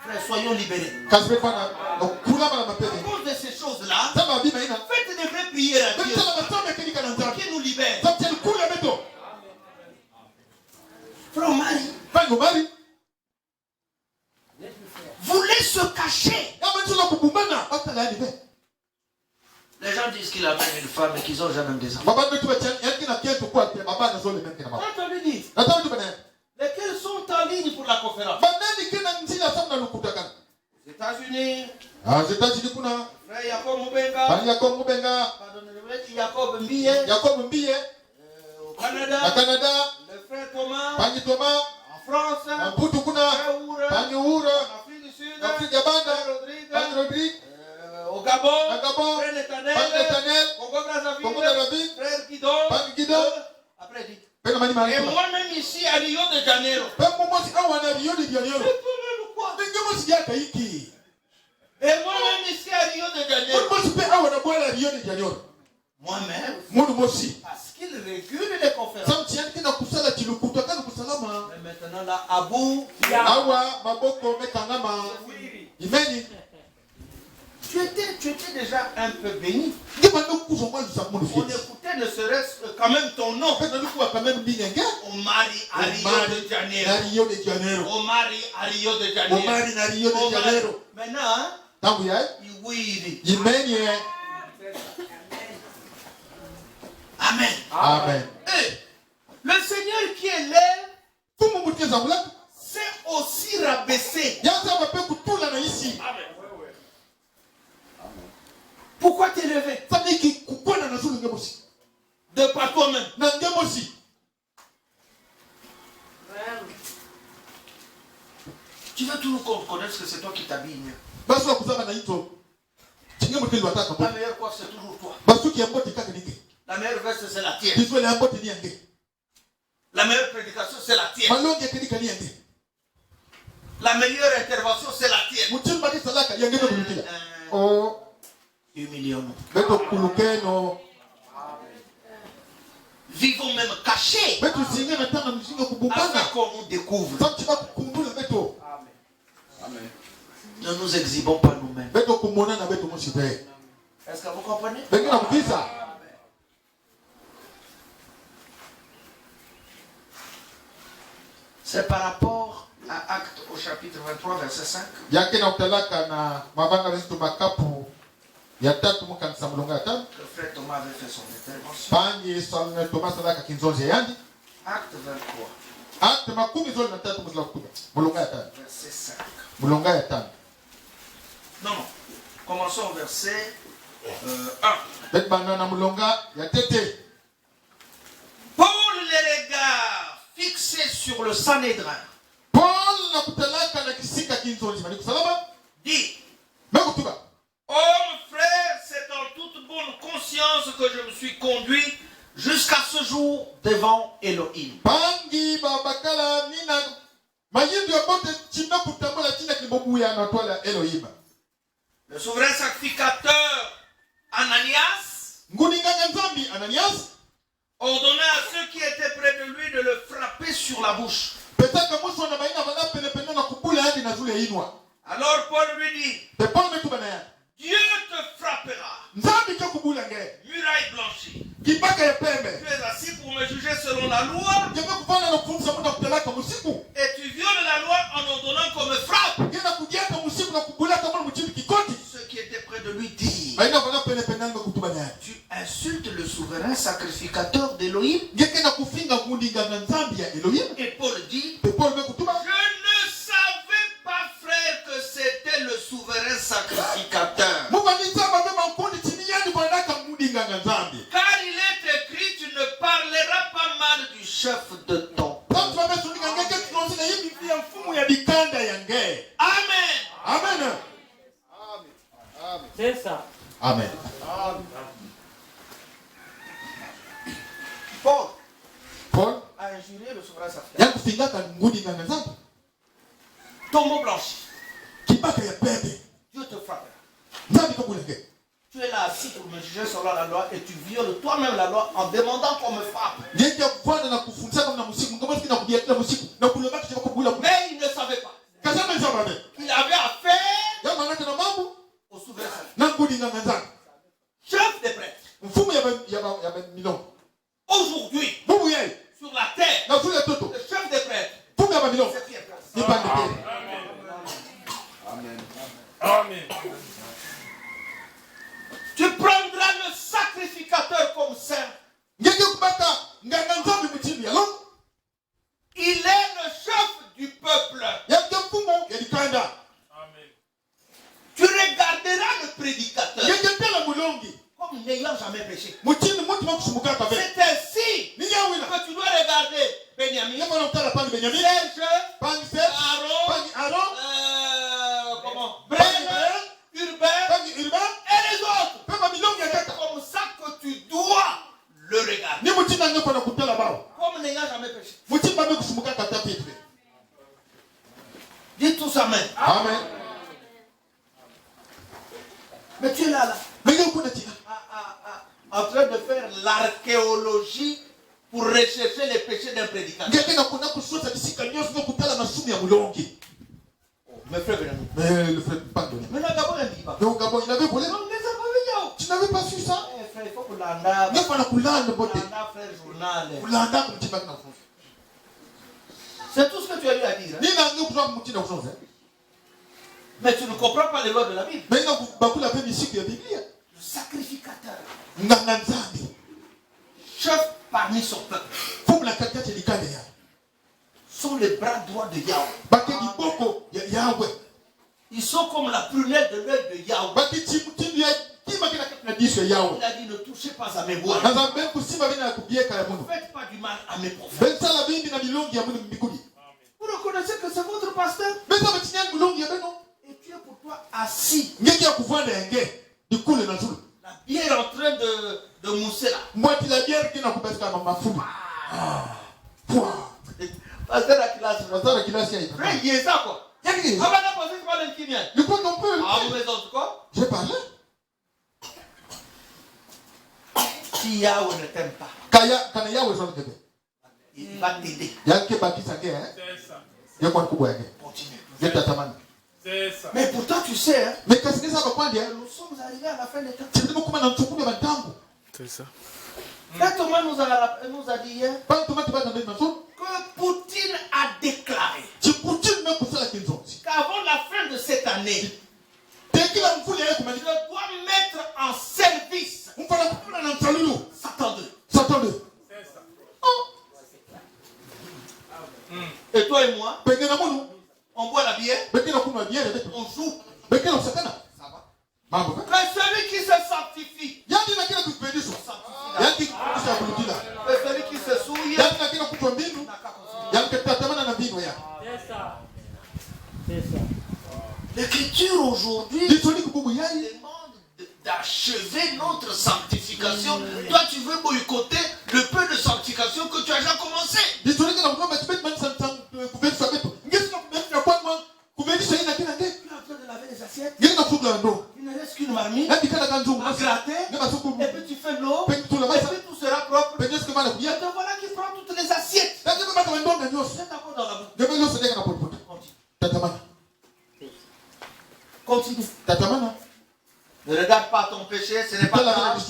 Frère, soyons libérés. À cause de ces choses-là, faites des vraies prières à Dieu pour qu'il nous libère. Frère Marie voulait se cacher. Les gens disent qu'il amène une femme et qu'ils n'ont jamais des enfants. Quand on lui dit, lesquels sont en ligne pour la conférence? Les États-Unis. Frère Jacob Moubenga. Jacob Mbiye. Au Canada. Le frère Thomas. En France. Frère Oura. En Afrique du Sud. Frère Rodrigue. Au Gabon. Frère Nathanaël. Congo-Brazzaville. Frère Guido. Après dit. Et moi-même ici à Rio de Janeiro. Et moi-même ici à Rio de Janeiro. Moi-même. Parce qu'il régule les conférences. Mais maintenant là, Abou. Tu étais déjà un peu béni. On écoutait ne serait-ce que quand même ton nom. Omari à Rio de Janeiro. Omari à Rio de Janeiro. Maintenant, il Amen. Et le Seigneur qui est l'air s'est aussi rabaissé. Amen. Pourquoi t'élever? De par toi-même. Tu veux tout reconnaître que c'est toi qui t'habilles mieux. La meilleure coiffe c'est toujours toi. La meilleure veste c'est la tienne. La meilleure prédication c'est la tienne. La meilleure intervention c'est la tienne. Humilions-nous. Vivons même cachés. Afin qu'on nous découvre. Amen. Ne nous exhibons pas nous-mêmes. Est-ce que vous comprenez? C'est par rapport à Actes au chapitre 23, verset 5. Que frère Thomas avait fait son intervention. Acte 23. Verset 5. Non. Commençons au verset 1. Paul les regarde fixé sur le Sanhédrin, dit: Homme, frère, c'est en toute bonne conscience que je me suis conduit jusqu'à ce jour devant Elohim. Le souverain sacrificateur Ananias ordonna à ceux qui étaient près de lui de le frapper sur la bouche. Alors Paul lui dit: Dieu te frappera. Muraille blanchie. Tu es assis pour me juger selon la loi. Et tu violes la loi en ordonnant qu'on me frappe. Ceux qui étaient près de lui disent: Tu insultes le souverain sacrificateur d'Élohim. Et Paul dit: Je ne savais pas, frère, que c'était le souverain sacrificateur. Car il est écrit: Tu ne parleras pas mal du chef de ton peuple. Amen. Amen. C'est ça. Amen. Paul a injurié le souverain sacrificateur. Tombeau blanchi. Dieu te frappera. Tu es là assis pour me juger selon la loi et tu violes toi-même la loi en demandant qu'on me frappe. Mais il ne savait pas qu'il avait affaire au souverain sacrificateur. Chef des prêtres. Aujourd'hui, sur la terre, le chef des prêtres, c'est Pierre. Amen. Tu prendras le sacrificateur comme saint. Il est le chef du peuple. Tu regarderas le prédicateur comme n'ayant jamais péché. C'est ainsi que tu dois regarder Benjamin, Serge, Aaron, Brenner, Hubert et les autres. C'est comme ça que tu dois le regarder. Comme n'ayant jamais péché. Dis tous amen. Amen. Mais tu es là. En train de faire l'archéologie pour rechercher les péchés d'un prédicateur. Mais frère Benjamin. Mais non, Gabon, il dit pas. Il avait volé. Tu n'avais pas su ça? Frère, il faut que l'anda. Frère journal. C'est tout ce que tu as eu à dire. Mais tu ne comprends pas les lois de la Bible. Le sacrificateur, chef parmi son peuple, sont les bras droits de Yahweh. Ils sont comme la prunelle de l'œil de Yahweh. Il a dit: Ne touchez pas à mes voix. Ne faites pas du mal à mes prophètes. Vous reconnaissez que c'est votre pasteur? Et tu es pour toi assis. La bière en train de mousser là. Pasteur Akilas. Frère, il est ça quoi. J'ai parlé. Si Yahweh ne t'aime pas, il va t'aider. Continue. Mais pourtant tu sais, hein, nous sommes arrivés à la fin des temps. C'est ça. Frère Thomas nous a dit hier que Poutine a déclaré qu'avant la fin de cette année, je dois mettre en service Satan 2. Et toi et moi, on boit la bière, on joue. Ça va. Mais celui qui se sanctifie, mais celui qui se souille, l'écriture aujourd'hui demande d'achever notre sanctification. Toi, tu veux boycotter le peu de sanctification que tu as déjà commencé. Tu as besoin de laver les assiettes. Il ne reste qu'une marmite à gratter. Et puis tu fais l'eau. Et puis tout sera propre. Et te voilà qui prend toutes les assiettes. C'est encore dans la bouche. Continue. Ne regarde pas ton péché, ce n'est pas grave.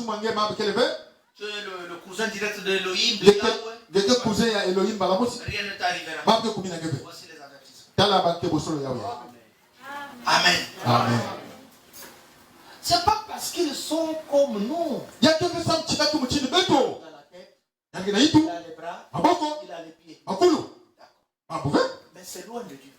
Tu es le cousin direct de Elohim, de Yahweh. Rien ne t'arrivera. Voici les avertissements. Amen. Amen. C'est pas parce qu'ils sont comme nous. Il a la tête, il a les bras, il a les pieds. Mais c'est loin de Dieu.